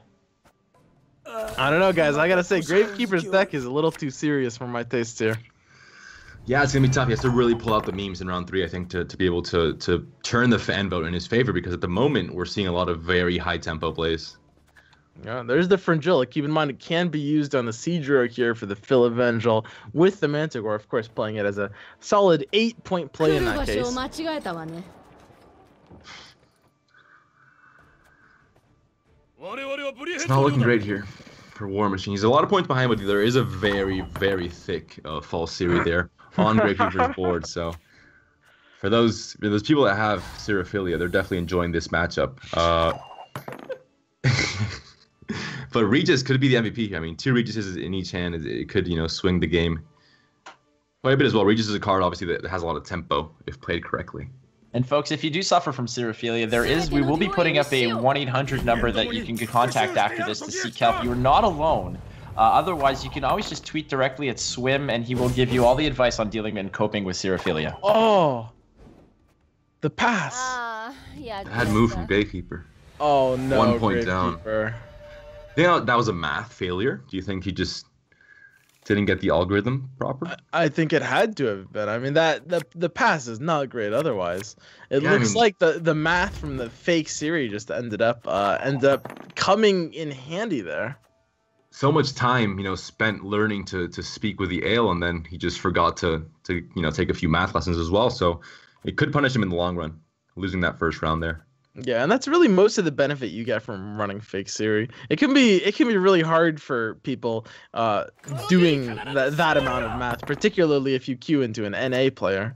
I don't know, guys. I gotta say, Gravekeeper's deck is a little too serious for my taste here. Yeah, it's gonna be tough. He has to really pull out the memes in round 3, I think, to be able to turn the fan vote in his favor, because at the moment we're seeing a lot of very high tempo plays. Yeah, there's the Fringilla. Keep in mind it can be used on the Siege Hero here for the Philevangel with the Manticore, of course, playing it as a solid 8-point play in that case. It's not looking great here for War Machine. He's a lot of points behind, but there is a very, very thick false Siri there on Gravekeeper's board. So for those people that have Sirophilia, they're definitely enjoying this matchup. But Regis could be the MVP here. I mean, 2 Regises in each hand, it could, swing the game quite a bit as well. Regis is a card, obviously, that has a lot of tempo if played correctly. And folks, if you do suffer from Sirophilia, we will be putting up a 1-800 number that you can contact after this to seek help. You're not alone. Otherwise, you can always just tweet directly at Swim, and he will give you all the advice on dealing and coping with Sirophilia. Oh, the pass. Bad move from Gravekeeper. Oh no, 1 point down. I think that was a math failure. Do you think he just didn't get the algorithm proper? I think it had to have been. I mean, the pass is not great otherwise. It looks like the math from the fake Siri just ended up coming in handy there. So much time, spent learning to speak with the ale, and then he just forgot to take a few math lessons as well. So it could punish him in the long run, losing that first round there. Yeah, and that's really most of the benefit you get from running fake Siri. It can be really hard for people doing that amount of math, particularly if you queue into an NA player.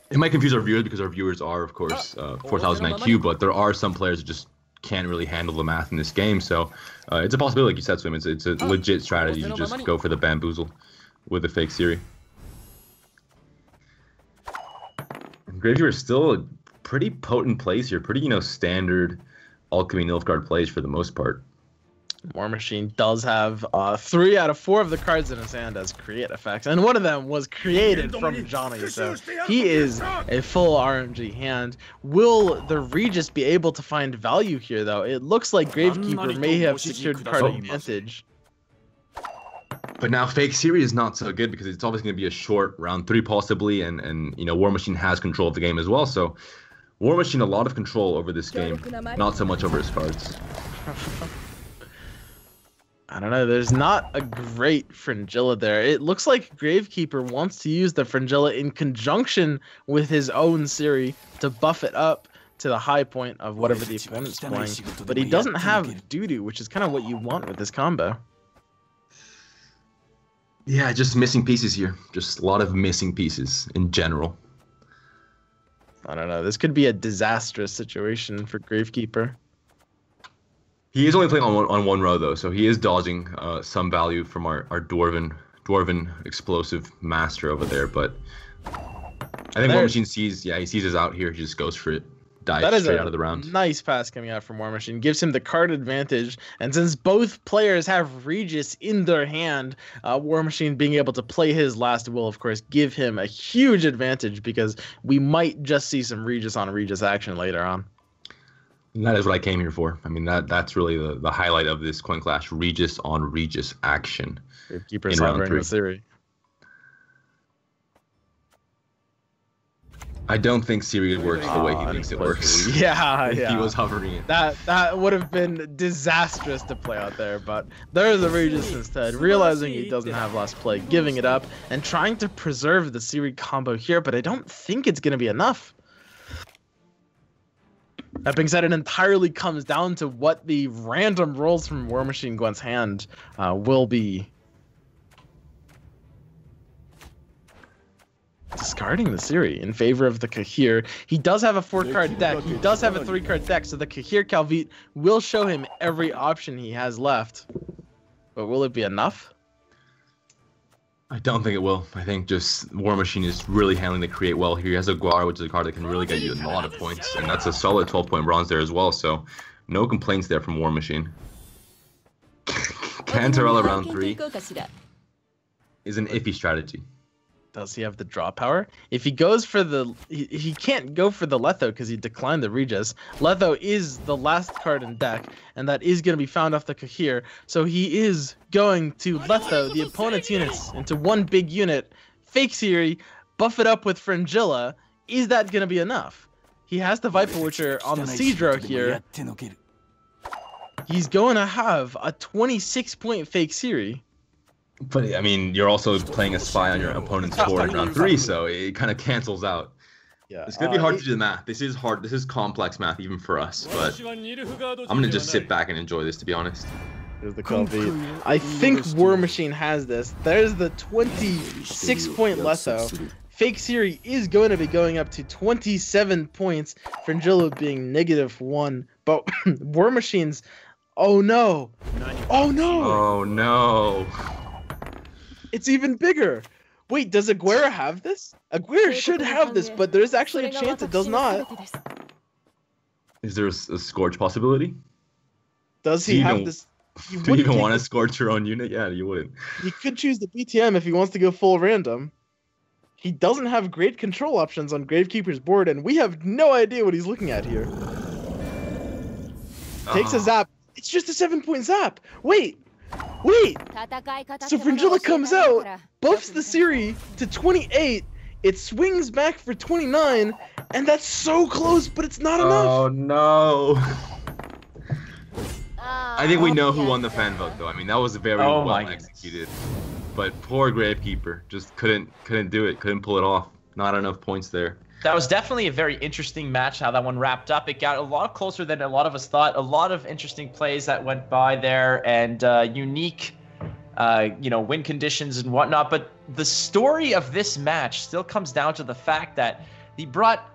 It might confuse our viewers because our viewers are, of course, 4,000 IQ, but there are some players that just can't really handle the math in this game. So it's a possibility, like you said, Swim. It's a legit strategy to just go for the bamboozle with the fake Siri. Gravekeeper is still a pretty potent plays here. Pretty, standard Alchemy Nilfgaard plays for the most part. War Machine does have 3 out of 4 of the cards in his hand as create effects, and one of them was created from Johnny, so he is a full RNG hand. Will the Regis be able to find value here, though? It looks like Gravekeeper may have secured card advantage. But now Fake Siri is not so good because it's obviously going to be a short round 3 possibly, and War Machine has control of the game as well. So War Machine a lot of control over this game, not so much over his cards. I don't know. There's not a great Fringilla there. It looks like Gravekeeper wants to use the Fringilla in conjunction with his own Siri to buff it up to the high point of whatever the opponent's playing. But he doesn't have Doo-Doo, which is kind of what you want with this combo. Yeah, just missing pieces here. Just a lot of missing pieces in general. I don't know. This could be a disastrous situation for Gravekeeper. He is only playing on one row, though, so he is dodging some value from our dwarven explosive master over there. But I think War Machine sees us out here. He just goes for it. Dives straight out of the round. Nice pass coming out from War Machine. Gives him the card advantage. And since both players have Regis in their hand, War Machine being able to play his last will, of course, give him a huge advantage because we might just see some Regis on Regis action later on. And that is what I came here for. I mean, that's really the highlight of this coin clash. Regis on Regis action. Keeper's hovering the Siri. I don't think Siri works the way he thinks it works. Yeah. He was hovering it. That would have been disastrous to play out there, but there's a Regis instead, realizing he doesn't have last play, giving it up, and trying to preserve the Siri combo here, but I don't think it's going to be enough. That being said, it entirely comes down to what the random rolls from War Machine Gwent's hand will be. discarding the Siri in favor of the Kahir. He does have a 4-card deck. He does have a 3-card deck, so the Kahir Calvit will show him every option he has left. But will it be enough? I don't think it will. I think just War Machine is really handling the create well here. He has a Guar, which is a card that can really get you a lot of points, and that's a solid 12-point bronze there as well, so no complaints there from War Machine. Cantarella round 3 is an iffy strategy. Does he have the draw power? If he goes for the... He can't go for the Letho because he declined the Regis. Letho is the last card in deck, and that is going to be found off the Kahir. So he is going to Letho the opponent's units into one big unit, fake Siri, buff it up with Fringilla. Is that going to be enough? He has the Viper Witcher on the siege row here. He's going to have a 26-point fake Siri. But, I mean, you're also playing a spy on your opponent's board in round 3, so it kind of cancels out. Yeah, it's going to be hard to do the math. This is hard. This is complex math even for us, but I'm going to just sit back and enjoy this, to be honest. There's the Calvit. I think War Machine has this. There's the 26-point Letho. Fake Siri is going to be going up to 27 points. Fringilla being -1. But War Machine's... Oh no! Oh no! Oh no! It's even bigger! Wait, does Aguera have this? Aguera should have this, but there's actually a chance it does not. Is there a Scorch possibility? Does he have this? Do you even want to Scorch your own unit? Yeah, you wouldn't. He could choose the BTM if he wants to go full random. He doesn't have great control options on Gravekeeper's board, and we have no idea what he's looking at here. Takes a zap. It's just a 7-point zap. Wait. So Fringilla comes out, buffs the Siri to 28. It swings back for 29, and that's so close, but it's not enough. Oh no. I think we know who won the fan vote, though. I mean, that was very well executed. But poor Gravekeeper just couldn't do it. Couldn't pull it off. Not enough points there. That was definitely a very interesting match, how that one wrapped up. It got a lot closer than a lot of us thought. A lot of interesting plays that went by there, and unique, win conditions and whatnot. But the story of this match still comes down to the fact that he brought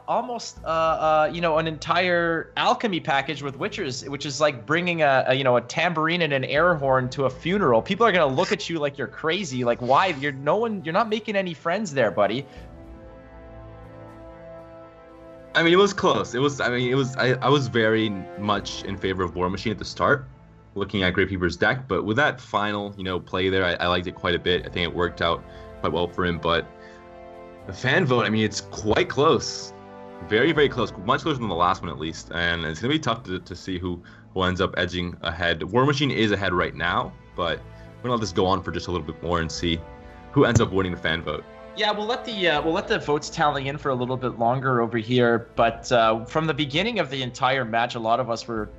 almost an entire alchemy package with Witchers, which is like bringing a tambourine and an air horn to a funeral. People are gonna look at you like you're crazy. Like, why? You're not making any friends there, buddy. I mean, it was close. I was very much in favor of War Machine at the start, looking at Gravekeeper's deck. But with that final, play there, I liked it quite a bit. I think it worked out quite well for him. But the fan vote, I mean, it's quite close. Very, very close. Much closer than the last one, at least. And it's going to be tough to see who ends up edging ahead. War Machine is ahead right now, but we're going to let this go on for just a little bit more and see who ends up winning the fan vote. Yeah, we'll let the votes tally in for a little bit longer over here. But from the beginning of the entire match, a lot of us were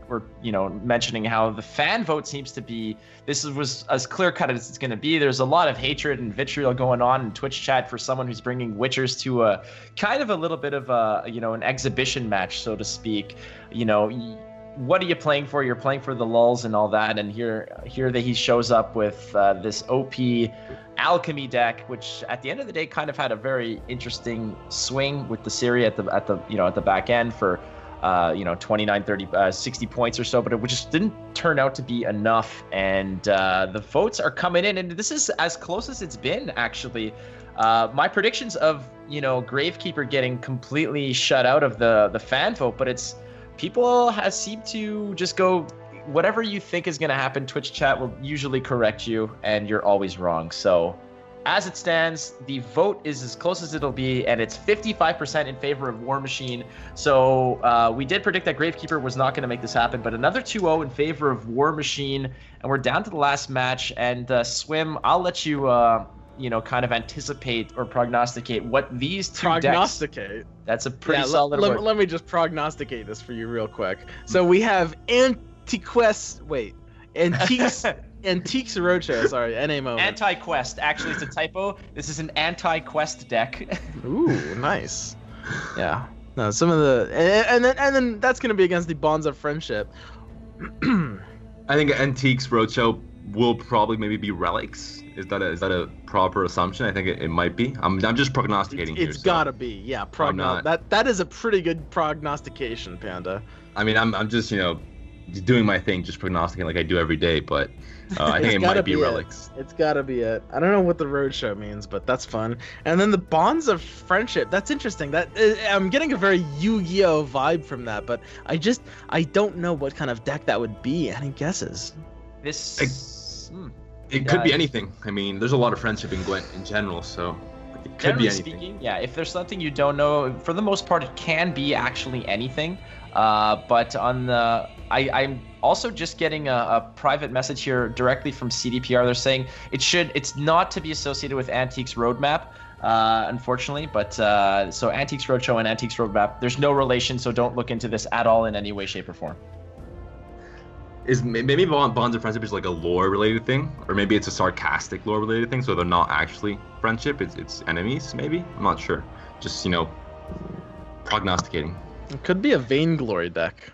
mentioning how the fan vote seems to be. This was as clear cut as it's going to be. There's a lot of hatred and vitriol going on in Twitch chat for someone who's bringing Witchers to a kind of a little bit of a an exhibition match, so to speak. What are you playing for? You're playing for the lulz and all that. And here that he shows up with this OP alchemy deck, which at the end of the day kind of had a very interesting swing with the Siri at the back end for 29, 30, 60 points or so, but it just didn't turn out to be enough. And the votes are coming in, and this is as close as it's been, actually. My predictions of Gravekeeper getting completely shut out of the fan vote, but it's people seem to just go, whatever you think is going to happen, Twitch chat will usually correct you, and you're always wrong. So as it stands, the vote is as close as it'll be, and it's 55% in favor of War Machine. So we did predict that Gravekeeper was not going to make this happen, but another 2-0 in favor of War Machine, and we're down to the last match. And Swim, I'll let you kind of anticipate or prognosticate what these two prognosticate. That's a pretty solid word. Let me just prognosticate this for you real quick. So we have Antiques Roadshow, sorry, NA moment. Anti-Quest, actually it's a typo. This is an anti-Quest deck. Ooh, nice. Yeah. No, some of the and then that's gonna be against the Bonds of Friendship. I think Antiques Roadshow will probably maybe be relics. Is that a proper assumption? I think it might be. I'm just prognosticating here. It's gotta be, yeah. That is a pretty good prognostication, Panda. I mean, I'm just doing my thing, just prognosticating like I do every day. But I think it might be relics. It's gotta be it. I don't know what the roadshow means, but that's fun. And then the bonds of friendship. That's interesting. I'm getting a very Yu-Gi-Oh vibe from that, but I don't know what kind of deck that would be. Any guesses? It could be anything. I mean, there's a lot of friendship in Gwent in general, so it could be anything. Speaking, yeah, if there's something you don't know, for the most part, it can be actually anything. But on the, I'm also just getting a private message here directly from CDPR. They're saying it's not to be associated with Antiques Roadmap, unfortunately. But so Antiques Roadshow and Antiques Roadmap, there's no relation, so don't look into this at all in any way, shape, or form. Is maybe bonds of friendship is like a lore related thing, or maybe it's a sarcastic lore related thing, so they're not actually friendship, it's enemies, maybe? I'm not sure. Just, prognosticating. It could be a Vainglory deck.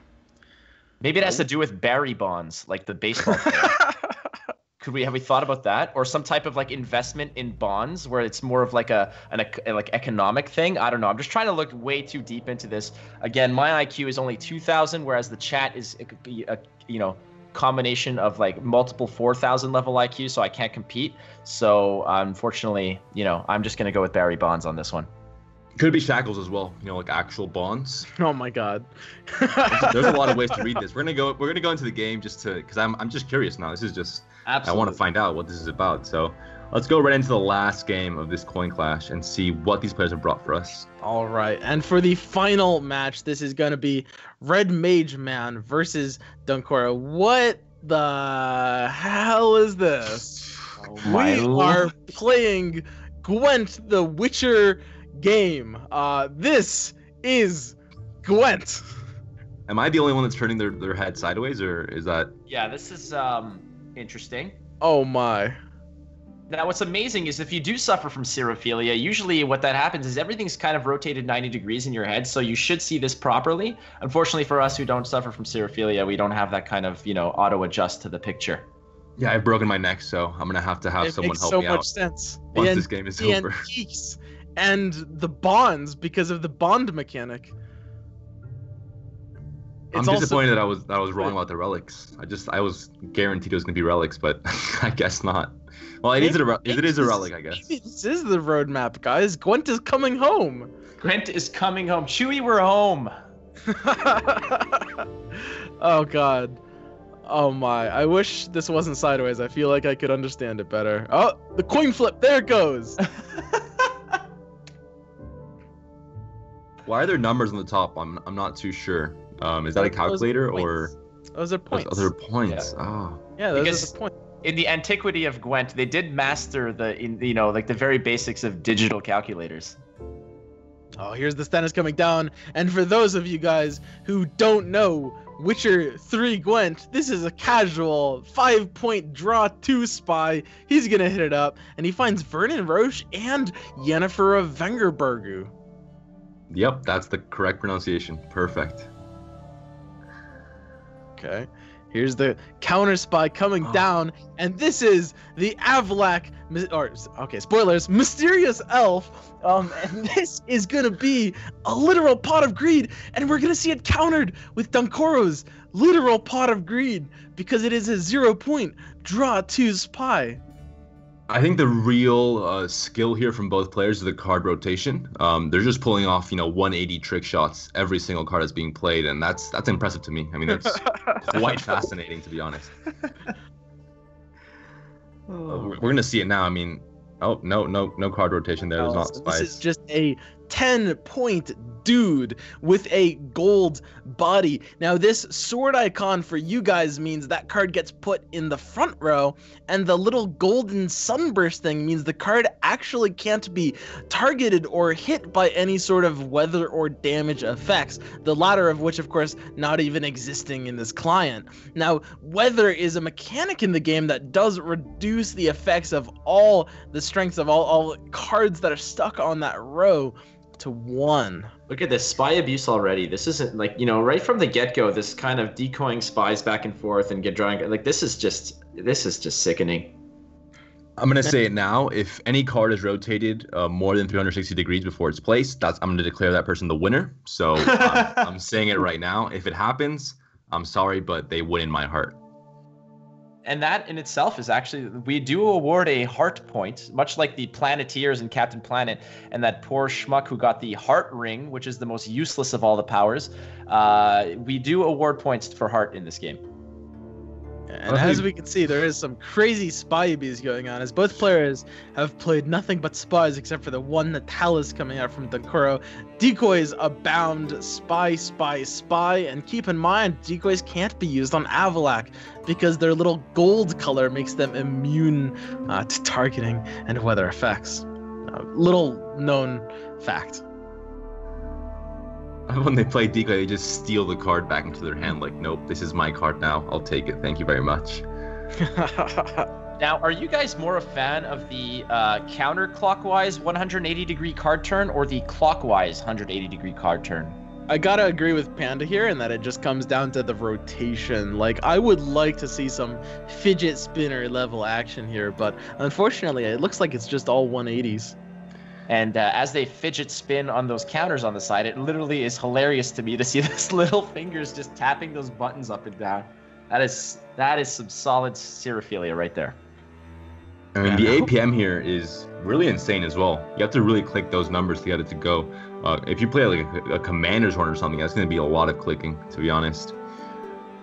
Maybe it has to do with Barry bonds, like the baseball player. Have we thought about that, or some type of like investment in bonds where it's more of like an economic thing? I don't know. I'm just trying to look way too deep into this. Again, my IQ is only 2,000, whereas the chat is combination of like multiple 4,000 level IQ, so I can't compete. So unfortunately, I'm just gonna go with Barry bonds on this one. Could be shackles as well, like actual bonds. Oh my god. There's a lot of ways to read this. We're gonna go into the game because I'm just curious now. This is just Absolutely. I want to find out what this is about. So let's go right into the last game of this coin clash and see what these players have brought for us. All right, and for the final match, this is gonna be Redmageman versus Dunkora. What the hell is this? We are playing Gwent the Witcher game. This is Gwent. Am I the only one that's turning their head sideways, or is that? Yeah, this is interesting. Oh my. Now, what's amazing is if you do suffer from serophilia, usually what that happens is everything's kind of rotated 90 degrees in your head, so you should see this properly. Unfortunately for us who don't suffer from serophilia, we don't have that kind of, auto-adjust to the picture. Yeah, I've broken my neck, so I'm going to have someone help me out. It makes so much sense. Once this game is over. Antiques and the bonds because of the bond mechanic. I'm disappointed that I was wrong about the relics. I was guaranteed it was going to be relics, but I guess not. Well, it is a relic, I guess. This is the roadmap, guys. Gwent is coming home. Gwent is coming home. Chewie, we're home. Oh, God. Oh, my. I wish this wasn't sideways. I feel like I could understand it better. Oh, the coin flip. There it goes. Why are there numbers on the top? I'm not too sure. Is that a calculator or? Those are points. Those are points. Yeah. Oh. Yeah, those are the points. In the antiquity of Gwent, they did master the very basics of digital calculators. Oh, here's the Stennis coming down. And for those of you guys who don't know Witcher 3 Gwent, this is a casual 5-point draw 2 spy. He's going to hit it up. And he finds Vernon Roche and Yennefer of Vengerbergu. Yep, that's the correct pronunciation. Perfect. Okay. Here's the counter spy coming down, and this is the spoilers, mysterious elf, and this is gonna be a literal pot of greed, and we're gonna see it countered with Dunkoro's literal pot of greed, because it is a 0-point draw 2 spy. I think the real skill here from both players is the card rotation. They're just pulling off, 180 trick shots every single card that's being played, and that's impressive to me. I mean, that's quite fascinating, to be honest. We're gonna see it now. I mean, oh no card rotation there. There's not spies. This is just a 10-point dude with a gold body. Now this sword icon for you guys means that card gets put in the front row, and the little golden sunburst thing means the card actually can't be targeted or hit by any sort of weather or damage effects, the latter of which of course not even existing in this client. Now weather is a mechanic in the game that does reduce the effects of all the strengths of all cards that are stuck on that row to 1. Look at this spy abuse already. This isn't like, right from the get-go, this kind of decoying spies back and forth and drawing, like, this is just This is just sickening. I'm gonna say it now. If any card is rotated more than 360 degrees before its placed, I'm gonna declare that person the winner. So I'm saying it right now. If it happens, I'm sorry, but they win in my heart. And that in itself is actually, we do award a heart point, much like the Planeteers in Captain Planet, and that poor schmuck who got the heart ring, which is the most useless of all the powers. We do award points for heart in this game. And as we can see, there is some crazy spy abuse going on, as both players have played nothing but spies except for the one Natalis coming out from Dunkuro. Decoys abound, spy, spy, spy, and keep in mind, decoys can't be used on Avalak because their little gold color makes them immune to targeting and weather effects. Little known fact. When they play decoy, they just steal the card back into their hand. Like, nope, this is my card now. I'll take it. Thank you very much. Now, are you guys more a fan of the counterclockwise 180-degree card turn or the clockwise 180-degree card turn? I gotta agree with Panda here in that it just comes down to the rotation. Like, I would like to see some fidget spinner level action here, but unfortunately, it looks like it's just all 180s. And as they fidget spin on those counters on the side, it literally is hilarious to me to see those little fingers just tapping those buttons up and down. That is some solid seriophilia right there. I mean, the APM here is really insane as well. You have to really click those numbers to get it to go. If you play like a commander's horn or something, that's going to be a lot of clicking, to be honest.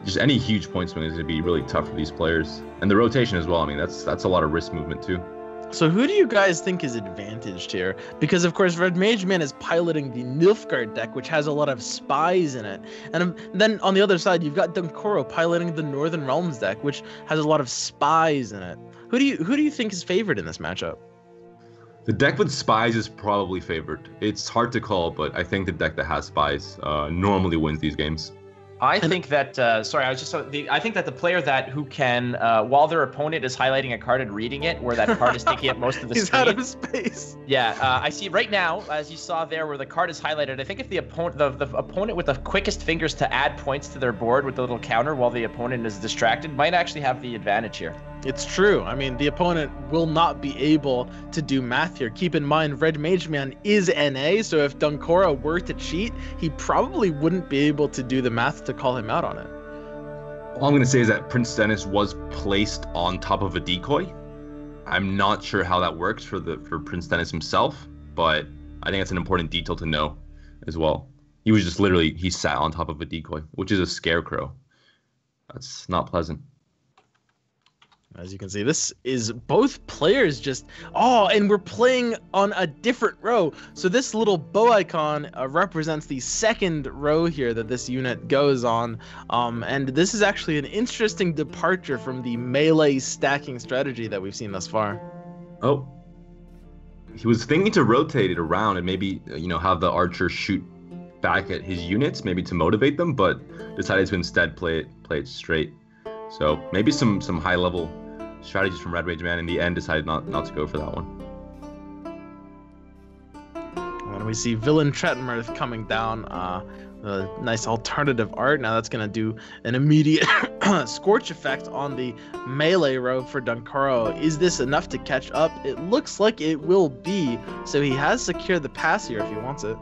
Just any huge point swing is going to be really tough for these players. And the rotation as well, I mean, that's a lot of wrist movement too. So who do you guys think is advantaged here? Because of course Redmageman is piloting the Nilfgaard deck, which has a lot of spies in it. And then on the other side, you've got Dunkuro piloting the Northern Realms deck, which has a lot of spies in it. Who do you think is favored in this matchup? The deck with spies is probably favored. It's hard to call, but I think the deck that has spies normally wins these games. I think that I think that the player who can, while their opponent is highlighting a card and reading it, where that card is taking up most of the He's screen. out of space. Yeah, I see right now, as you saw there, where the card is highlighted. I think if the opponent with the quickest fingers to add points to their board with the little counter while the opponent is distracted might actually have the advantage here. It's true. I mean, the opponent will not be able to do math here. Keep in mind, Redmageman is NA, so if Dunkuro were to cheat, he probably wouldn't be able to do the math to call him out on it. All I'm going to say is that Prince Dennis was placed on top of a decoy. I'm not sure how that works for Prince Dennis himself, but I think that's an important detail to know as well. He was just he sat on top of a decoy, which is a scarecrow. That's not pleasant. As you can see, this is both players and we're playing on a different row. So this little bow icon represents the second row here that this unit goes on. And this is actually an interesting departure from the melee stacking strategy that we've seen thus far. Oh, he was thinking to rotate it around and maybe, have the archer shoot back at his units, maybe to motivate them, but decided to instead play it straight. So maybe some high level strategies from Redmageman. In the end, decided not to go for that one. And we see Villain Tretmirth coming down. A nice alternative art. Now that's going to do an immediate scorch effect on the melee row for Dunkuro. Is this enough to catch up? It looks like it will be. So he has secured the pass here if he wants it.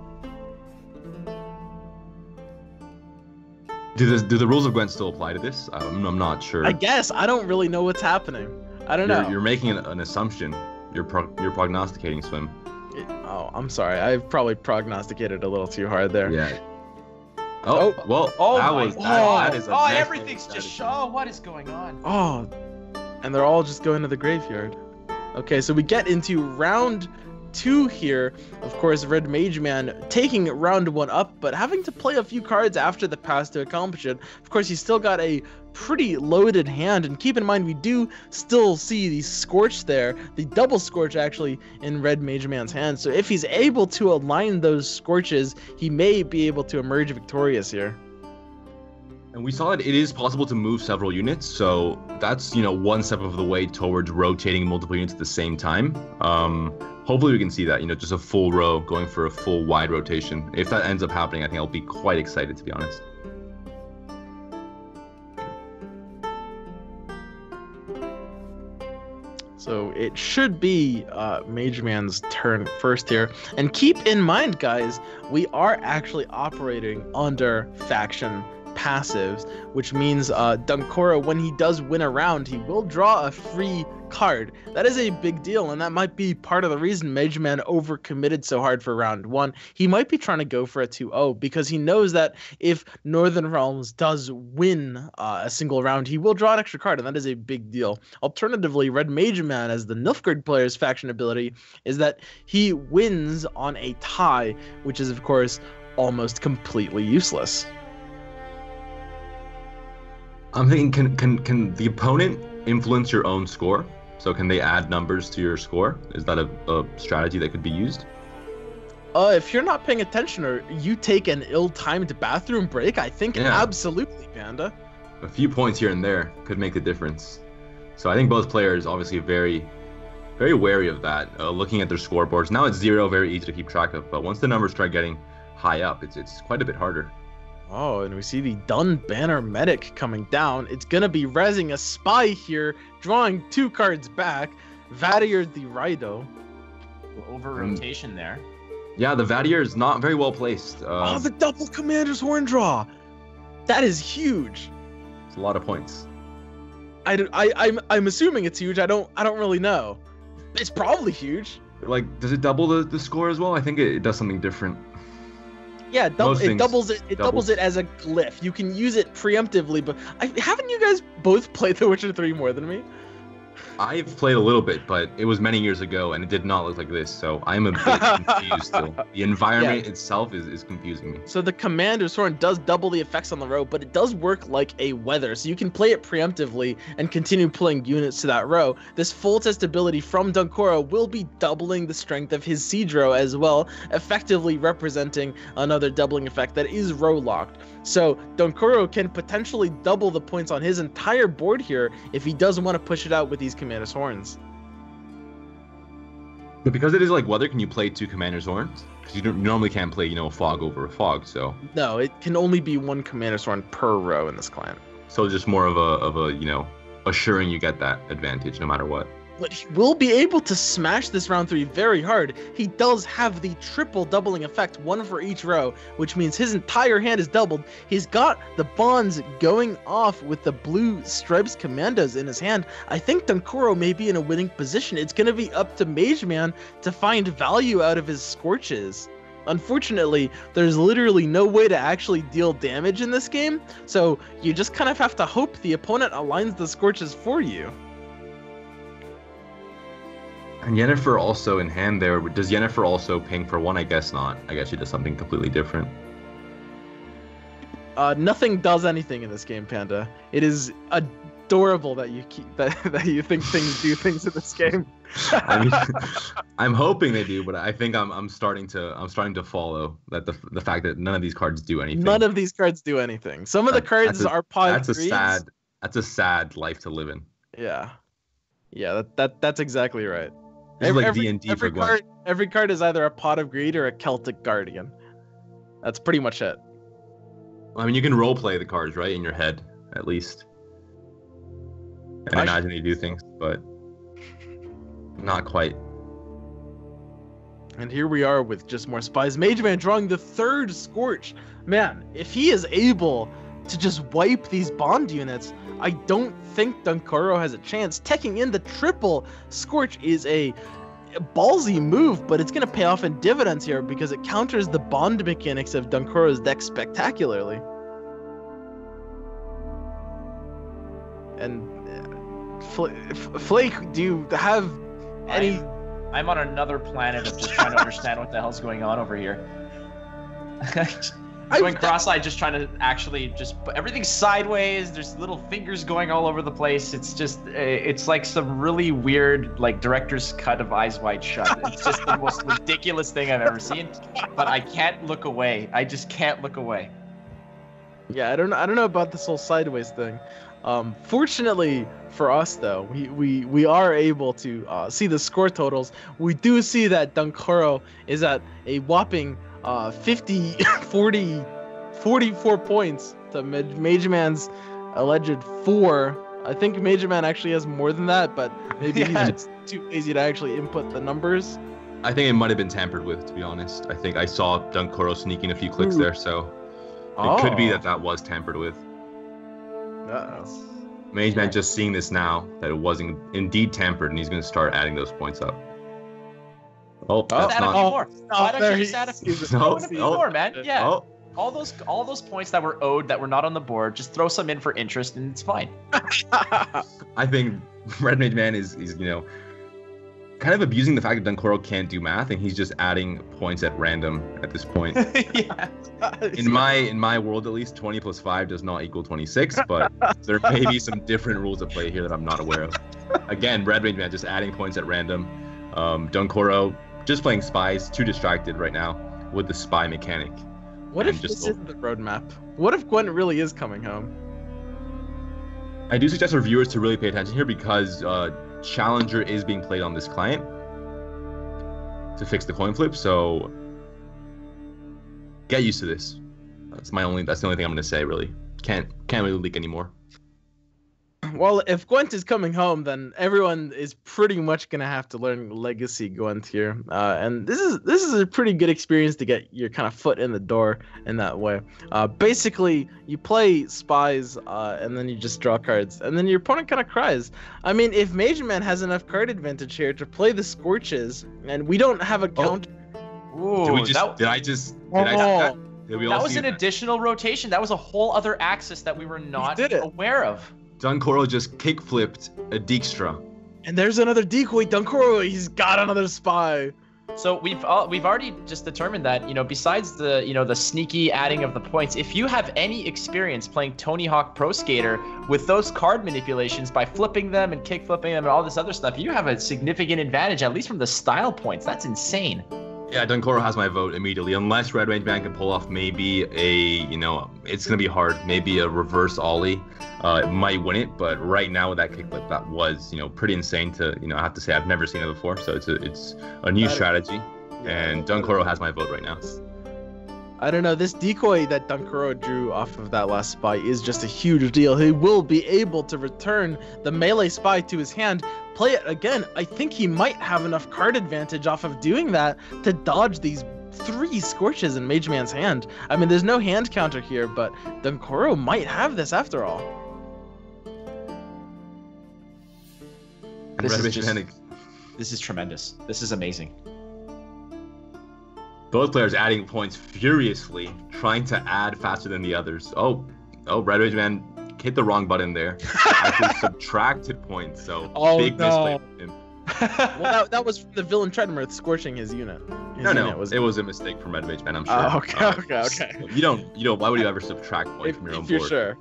Do the rules of Gwent still apply to this? I'm not sure. I guess. I don't really know what's happening. I don't know. You're making an assumption. You're prognosticating, Swim. I'm sorry. I've probably prognosticated a little too hard there. Yeah. That is everything's just what is going on? Oh, and they're all just going to the graveyard. Okay, so we get into round 2 here. Of course, Redmageman taking round 1 up, but having to play a few cards after the pass to accomplish it. Of course, he's still got a pretty loaded hand, and keep in mind we do still see the Scorch there, the double Scorch actually in Redmageman's hand. So if he's able to align those Scorches, he may be able to emerge victorious here. And we saw that it is possible to move several units, so that's one step of the way towards rotating multiple units at the same time. Hopefully we can see that, just a full row going for a full wide rotation. If that ends up happening, I think I'll be quite excited, to be honest. So it should be Mageman's turn first here. And keep in mind, guys, we are actually operating under faction passives, which means Dunkoro, when he does win a round, he will draw a free card. That is a big deal, and that might be part of the reason Mageman overcommitted so hard for round 1. He might be trying to go for a 2-0 because he knows that if Northern Realms does win a single round, he will draw an extra card, and that is a big deal. Alternatively, Redmageman, as the Nilfgaard player's faction ability, is that he wins on a tie, which is, of course, almost completely useless. I'm thinking, can the opponent influence your own score? So can they add numbers to your score? Is that a strategy that could be used? If you're not paying attention or you take an ill-timed bathroom break, I think absolutely, Panda. A few points here and there could make the difference. So I think both players obviously very, very wary of that. Looking at their scoreboards, now it's 0, very easy to keep track of. But once the numbers start getting high up, it's quite a bit harder. Oh, and we see the Dun Banner Medic coming down. It's going to be rezzing a spy here, drawing 2 cards back. Vadier the Rido. Over rotation there. Yeah, the Vadier is not very well placed. The double Commander's Horn draw. That is huge. It's a lot of points. I'm assuming it's huge. I don't really know. It's probably huge. Like, does it double the score as well? I think it does something different. Yeah, it doubles it. It doubles it as a glyph. You can use it preemptively, but haven't you guys both played The Witcher 3 more than me? I've played a little bit, but it was many years ago, and it did not look like this, so I'm a bit confused still. The environment itself is confusing me. So the Commander's Horn does double the effects on the row, but it does work like a weather, so you can play it preemptively and continue pulling units to that row. This full test ability from Dunkoro will be doubling the strength of his siege row as well, effectively representing another doubling effect that is row locked. So Dunkoro can potentially double the points on his entire board here if he doesn't want to push it out with these Commander's Horns. But because it is like weather, can you play 2 Commander's Horns? Because you normally can't play, a fog over a fog, so... No, it can only be 1 Commander's Horn per row in this clan. So just more of a assuring you get that advantage no matter what. But he will be able to smash this round 3 very hard. He does have the triple doubling effect, 1 for each row, which means his entire hand is doubled. He's got the bonds going off with the blue stripes commandos in his hand. I think Dunkoro may be in a winning position. It's going to be up to Mageman to find value out of his Scorches. Unfortunately, there's literally no way to actually deal damage in this game, so you just kind of have to hope the opponent aligns the Scorches for you. And Yennefer also in hand there. Does Yennefer also ping for 1? I guess not. I guess she does something completely different. Nothing does anything in this game, Panda. It is adorable that you that you think things do things in this game. I mean, I'm hoping they do, but I think I'm starting to follow that the fact that none of these cards do anything. None of these cards do anything. Some of the cards are pod greeds. That's a sad life to live in. Yeah, that's exactly right. This is like D&D for Gwent. Every card is either a Pot of Greed or a Celtic Guardian. That's pretty much it. I mean, you can roleplay the cards, right, in your head, at least. And imagine you do things, but not quite. And here we are with just more spies. Mageman drawing the 3rd Scorch. Man, if he is able to just wipe these bond units, I don't think Dunkoro has a chance. Teching in the triple Scorch is a ballsy move, but it's going to pay off in dividends here because it counters the bond mechanics of Dunkoro's deck spectacularly. And Flake, do you have any... I'm on another planet of just trying to understand what the hell's going on over here. Going cross-eyed, just trying to actually just put everything sideways. There's little fingers going all over the place. It's just, it's like some really weird, like, director's cut of Eyes Wide Shut. It's just the most ridiculous thing I've ever seen. But I can't look away. I just can't look away. Yeah, I don't know about this whole sideways thing. Fortunately for us, though, we are able to see the score totals. We do see that Dunkoro is at a whopping 44 points to Mageman's alleged 4. I think Mageman actually has more than that, but maybe too lazy to actually input the numbers. I think it might have been tampered with, to be honest. I think I saw Dunkoro sneaking a few clicks there, so it could be that was tampered with. Uh-oh. Mageman just seeing this now, that it was indeed tampered, and he's going to start adding those points up. Oh, that's add a few not... more. Why don't you just add a few more, man? Yeah. Oh. All those points that were owed that were not on the board, just throw some in for interest, and it's fine. I think Redmageman is kind of abusing the fact that Dunkoro can't do math, and he's just adding points at random at this point. Yeah. In my world, at least, 20 plus 5 does not equal 26, but there may be some different rules at play here that I'm not aware of. Again, Redmageman just adding points at random. Dunkoro just playing spies, too distracted right now with the spy mechanic. What if this is the roadmap? What if Gwent really is coming home? I do suggest our viewers to really pay attention here because Challenger is being played on this client to fix the coin flip, so get used to this. That's the only thing I'm gonna say, really. Can't really leak anymore. Well, if Gwent is coming home, then everyone is pretty much gonna have to learn Legacy Gwent here, and this is a pretty good experience to get your kind of foot in the door in that way. Basically, you play spies, and then you just draw cards, and then your opponent kind of cries. I mean, if Mageman has enough card advantage here to play the Scorches, and we don't have a counter. Ooh, Did I just that? Did we all that was see an additional rotation. That was a whole other axis that we were not aware of. Dunkoro just kick flipped a Dijkstra. And there's another decoy. Dunkoro, he's got another spy. So we've already just determined that, besides the sneaky adding of the points, if you have any experience playing Tony Hawk Pro Skater with those card manipulations by flipping them and kick flipping them and all this other stuff, you have a significant advantage, at least from the style points. That's insane. Yeah, Dunkoro has my vote immediately, unless Redmageman can pull off maybe it's going to be hard, maybe a reverse ollie. It might win it, but right now with that kickflip, that was, pretty insane to, I have to say, I've never seen it before, so it's a new strategy, and Dunkoro has my vote right now. I don't know, this decoy that Dunkoro drew off of that last spy is just a huge deal. He will be able to return the melee spy to his hand, play it again. I think he might have enough card advantage off of doing that to dodge these 3 Scorches in Mageman's hand. I mean, there's no hand counter here, but Dunkoro might have this after all. This is tremendous. This is amazing. Both players adding points furiously, trying to add faster than the others. Oh, Redmageman hit the wrong button there. Actually subtracted points, so big misplay from him. Well, that was from the villain Treadmirth scorching his unit. It was a mistake from Redmageman, I'm sure. Okay. You don't. Why would you ever subtract points from your own board? If you're sure.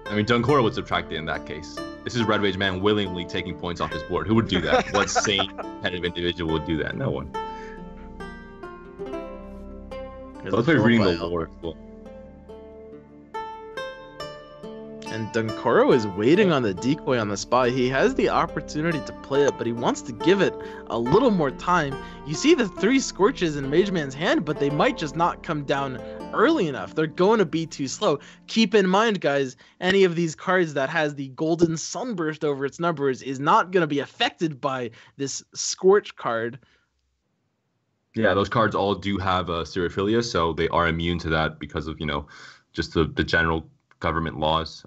I mean, Dunkoro would subtract it in that case. This is Redmageman willingly taking points off his board. Who would do that? What sane, competitive individual would do that? No one. Both are reading the lore. Cool. And Dunkoro is waiting on the decoy on the spy. He has the opportunity to play it, but he wants to give it a little more time. You see the 3 Scorches in Mageman's hand, but they might just not come down early enough. They're going to be too slow. Keep in mind, guys, any of these cards that has the golden sunburst over its numbers is not going to be affected by this Scorch card. Yeah, those cards all do have Seriophilia, so they are immune to that because of, just the general government laws.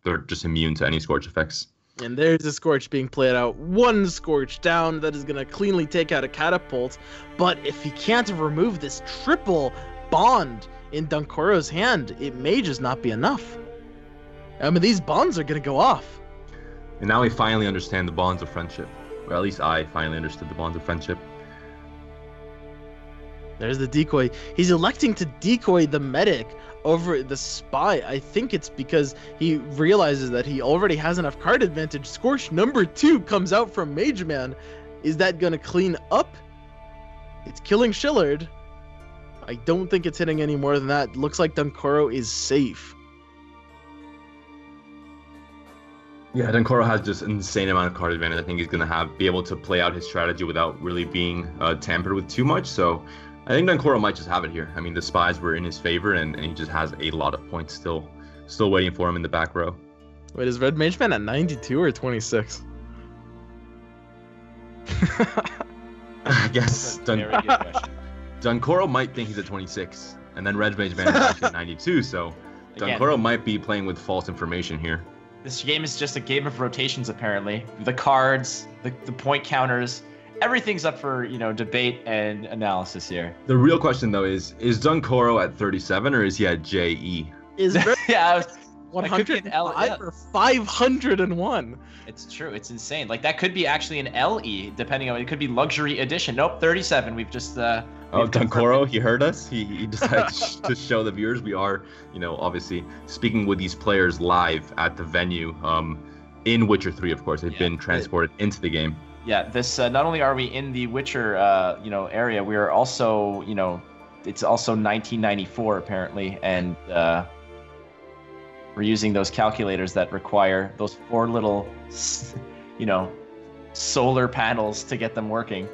They're just immune to any Scorch effects. And there's a Scorch being played out. 1 Scorch down that is going to cleanly take out a Catapult. But if he can't remove this triple bond in Dunkoro's hand, it may just not be enough. I mean, these bonds are going to go off. And now we finally understand the bonds of friendship. Or at least I finally understood the bonds of friendship. There's the decoy. He's electing to decoy the medic over the spy. I think it's because he realizes that he already has enough card advantage. Scorch number 2 comes out from Mageman. Is that going to clean up? It's killing Shillard. I don't think it's hitting any more than that. Looks like Dunkoro is safe. Yeah, Dunkoro has just an insane amount of card advantage. I think he's going to be able to play out his strategy without really being tampered with too much. So I think Dunkoro might just have it here. I mean, the spies were in his favor, and he just has a lot of points still waiting for him in the back row. Wait, is Redmageman at 92 or 26? I guess Very good question. Dunkoro might think he's at 26, and then Redmageman is actually at 92, so Again. Dunkoro might be playing with false information here. This game is just a game of rotations, apparently. The cards, the point counters, everything's up for, debate and analysis here. The real question, though, is Dunkoro at 37, or is he at JE? Is Yeah, 105 or 501? it's true. It's insane. Like, that could be actually an LE, depending on, it could be luxury edition. Nope, 37. We've just, Oh, we've confirmed Dunkoro, it. he heard us. He decided to show the viewers we are, obviously speaking with these players live at the venue. In Witcher 3, of course, they've been transported into the game. Yeah, this, not only are we in the Witcher, area, we are also, it's also 1994, apparently, and, we're using those calculators that require those 4 little, solar panels to get them working.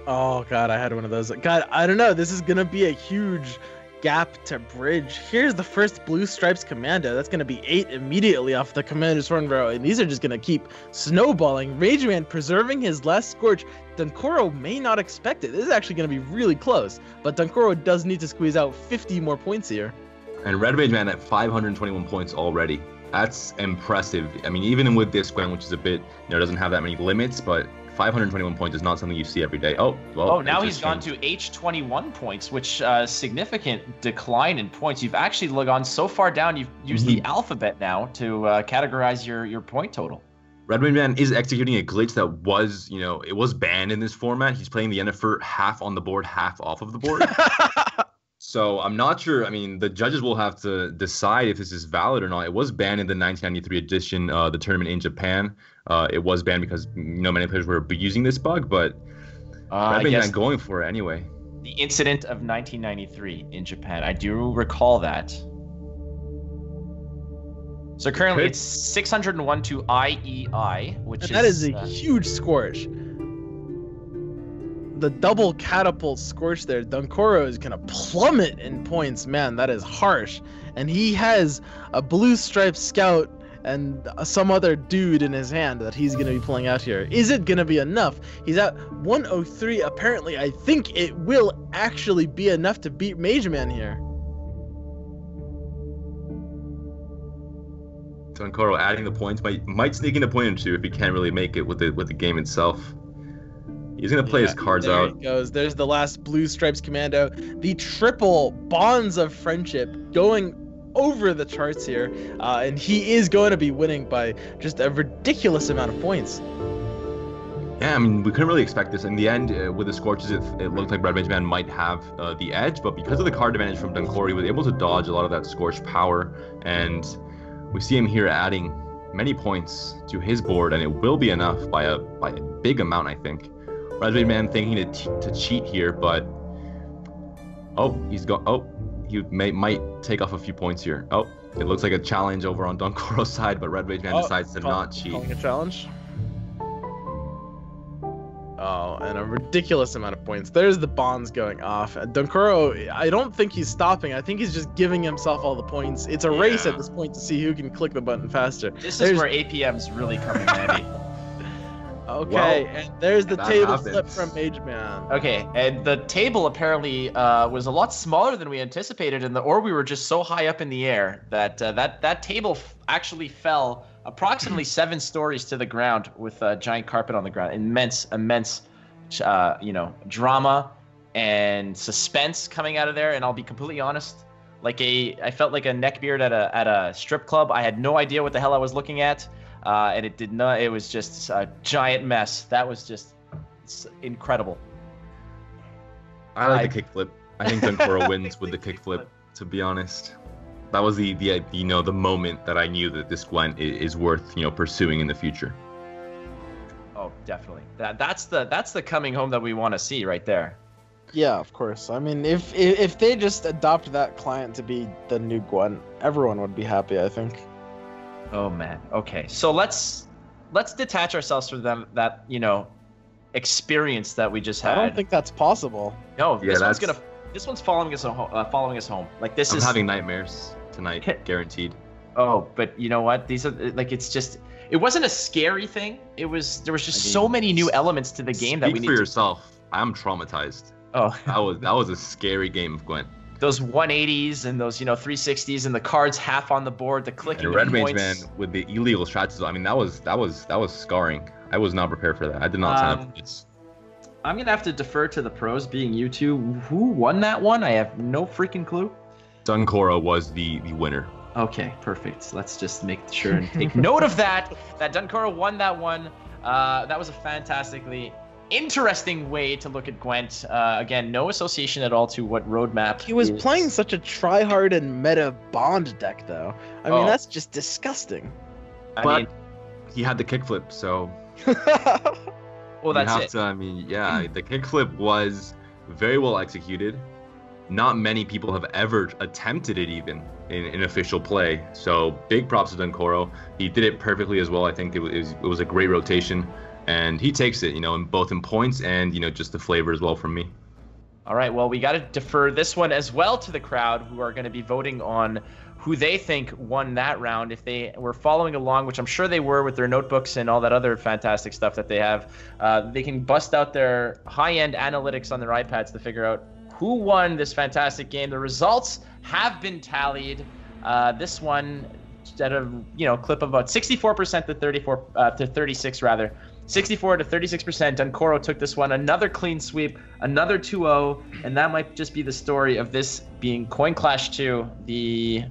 Oh god, I had one of those. God, I don't know. This is gonna be a huge gap to bridge. Here's the first Blue Stripes Commando. That's gonna be 8 immediately off the Commander's Horn Barrel, and these are just gonna keep snowballing. Rageman preserving his last Scorch. Dunkoro may not expect it. This is actually gonna be really close, but Dunkoro does need to squeeze out 50 more points here. And Redmageman at 521 points already. That's impressive. I mean, even with this Gwent, which is a bit, doesn't have that many limits, but 521 points is not something you see every day. Oh, well. Oh, now he's gone to H21 points, which significant decline in points. You've actually gone so far down, you've used the alphabet now to categorize your point total. Redmageman is executing a glitch that was, it was banned in this format. He's playing the Yennefer half on the board, half off of the board. So I'm not sure. I mean, the judges will have to decide if this is valid or not. It was banned in the 1993 edition, the tournament in Japan. It was banned because many players were using this bug, but Redmageman going for it anyway. The incident of 1993 in Japan. I do recall that. So currently it's 601 to IEI, which and that is a huge Scorch. The double catapult Scorch there. Dunkoro is gonna plummet in points. Man, that is harsh. And he has a Blue Striped Scout and some other dude in his hand that he's gonna be pulling out here. Is it gonna be enough? He's at 103. Apparently, I think it will actually be enough to beat Mageman here. Dunkoro adding the points might sneak in a point or two if he can't really make it with the game itself. He's gonna play his cards out. There he goes. There's the last Blue Stripes Commando. The triple bonds of friendship going over the charts here, and he is going to be winning by just a ridiculous amount of points. Yeah, I mean, we couldn't really expect this. In the end, with the Scorches, it looked like Redmageman might have the edge, but because of the card advantage from Dunkoro, he was able to dodge a lot of that Scorch power, and we see him here adding many points to his board, and it will be enough by a big amount, I think. Redmageman thinking to cheat here, but he might take off a few points here. Oh, it looks like a challenge over on Dunkoro's side, but Redmageman decides to not cheat. Calling a challenge. Oh, and a ridiculous amount of points. There's the bonds going off. Dunkoro, I don't think he's stopping. I think he's just giving himself all the points. It's a race at this point to see who can click the button faster. This is where APMs really come in handy. Okay, and there's the table flip from Mageman. Okay, and the table apparently was a lot smaller than we anticipated, or we were just so high up in the air that that table actually fell approximately 7 stories to the ground with a giant carpet on the ground. Immense, drama and suspense coming out of there. And I'll be completely honest, I felt like a neckbeard at a strip club. I had no idea what the hell I was looking at. And it did not. It was just a giant mess. That was just incredible. I like the kickflip. I think Dunkoro wins with the kickflip. To be honest, that was the moment that I knew that this Gwent is worth pursuing in the future. Oh, definitely. That's the coming home that we want to see right there. Yeah, of course. I mean, if they just adopt that client to be the new Gwent, everyone would be happy, I think. Oh man. Okay. So let's detach ourselves from that experience that we just had. I don't think that's possible. No, this one's following us home. Like this I'm having nightmares tonight, guaranteed. Oh, but you know what? These are it's it wasn't a scary thing. There was just so many new elements to the game that we need for yourself. I'm traumatized. Oh, that was a scary game of Gwent. Those 180s and those 360s and the cards half on the board, the clicking And of Redmageman points. with the illegal strats. I mean, that was scarring. I was not prepared for that. I did not sign up for this. I'm gonna have to defer to the pros, being you two. Who won that one? I have no freaking clue. Dunkora was the winner. Okay, perfect. Let's just make sure and take note of that. That Dunkora won that one. That was a fantastically interesting way to look at Gwent. Again, no association at all to what roadmap. He was is. playing such a try-hard and meta bond deck, though. I mean, that's just disgusting. But he had the kickflip, so. Well, that's it. I mean, yeah, the kickflip was very well executed. Not many people have ever attempted it even in official play. So big props to Dunkoro. He did it perfectly as well. I think it was a great rotation, and he takes it, in both in points and just the flavor as well from me. All right, well, we got to defer this one as well to the crowd, who are going to be voting on who they think won that round. If they were following along, which I'm sure they were with their notebooks and all that other fantastic stuff that they have, they can bust out their high-end analytics on their iPads to figure out who won this fantastic game. The results have been tallied. This one, at a clip of about 64% to 36 rather. 64 to 36%. Dunkoro took this one. Another clean sweep, another 2-0, and that might just be the story of this being Coin Clash 2. The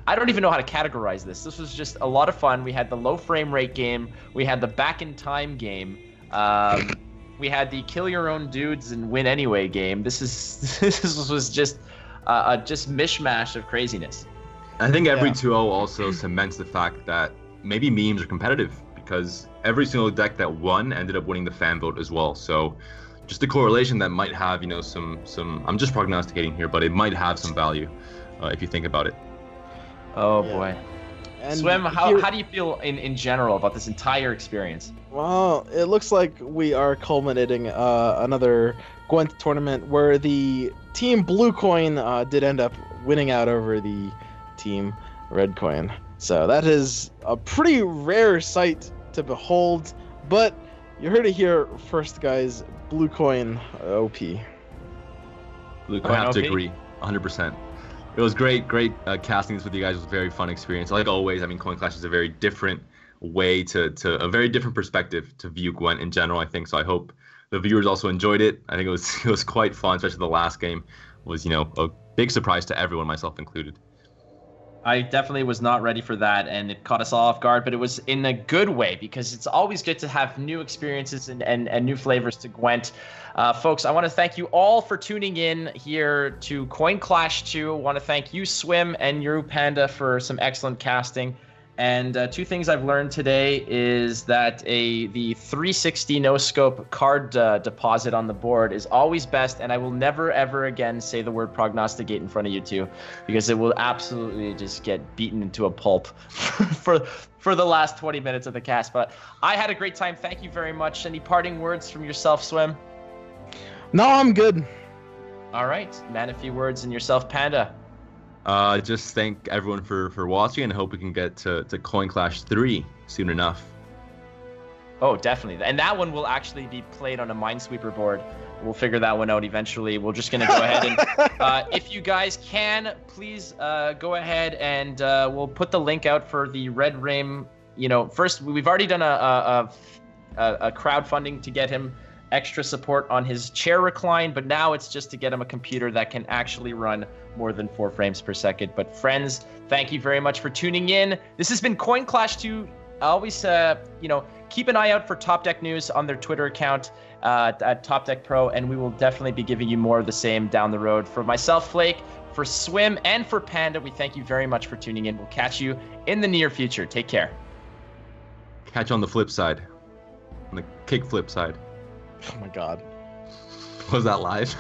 I don't even know how to categorize this. This was just a lot of fun. We had the low frame rate game. We had the back in time game. We had the kill your own dudes and win anyway game. This was just mishmash of craziness. I think every 2-0 also cements the fact that maybe memes are competitive, because every single deck that won ended up winning the fan vote as well. So just a correlation that might have, some I'm just prognosticating here, but it might have some value if you think about it. Oh boy. And Swim, how do you feel in general about this entire experience? Well, it looks like we are culminating another Gwent tournament where the team Blue Coin did end up winning out over the team Red Coin. So that is a pretty rare sight to behold, but you heard it here first, guys. Blue Coin OP. Blue Coin, I have to agree, 100%. It was great casting this with you guys. It was a very fun experience. Like always, I mean, Coin Clash is a very different way to a very different perspective to view Gwent in general, I think. So I hope the viewers also enjoyed it. I think it was quite fun, especially the last game was, a big surprise to everyone, myself included. I definitely was not ready for that, and it caught us all off guard, but it was in a good way, because it's always good to have new experiences and new flavors to Gwent. Folks, I want to thank you all for tuning in here to Coin Clash 2. I want to thank you, Swim, and Yuru Panda for some excellent casting. And two things I've learned today is that the 360 no-scope card deposit on the board is always best, and I will never, ever again say the word prognosticate in front of you two, because it will absolutely just get beaten into a pulp for the last 20 minutes of the cast. But I had a great time. Thank you very much. Any parting words from yourself, Swim? No, I'm good. All right. Man, a few words, and yourself, Panda. Just thank everyone for watching, and hope we can get to Coin Clash 3 soon enough. Oh, definitely. And that one will actually be played on a Minesweeper board. We'll figure that one out eventually. We're just going to go ahead and, if you guys can, please go ahead and we'll put the link out for the Red Rim. First, we've already done a crowdfunding to get him extra support on his chair recline, but now it's just to get him a computer that can actually run more than 4 frames per second. But friends, thank you very much for tuning in. This has been Coin Clash 2. Always, keep an eye out for Topdeck news on their Twitter account at Topdeck Pro, and we will definitely be giving you more of the same down the road. For myself, Flake, for Swim, and for Panda, we thank you very much for tuning in. We'll catch you in the near future. Take care. Catch you on the flip side, on the kick flip side. Oh my god. Was that live?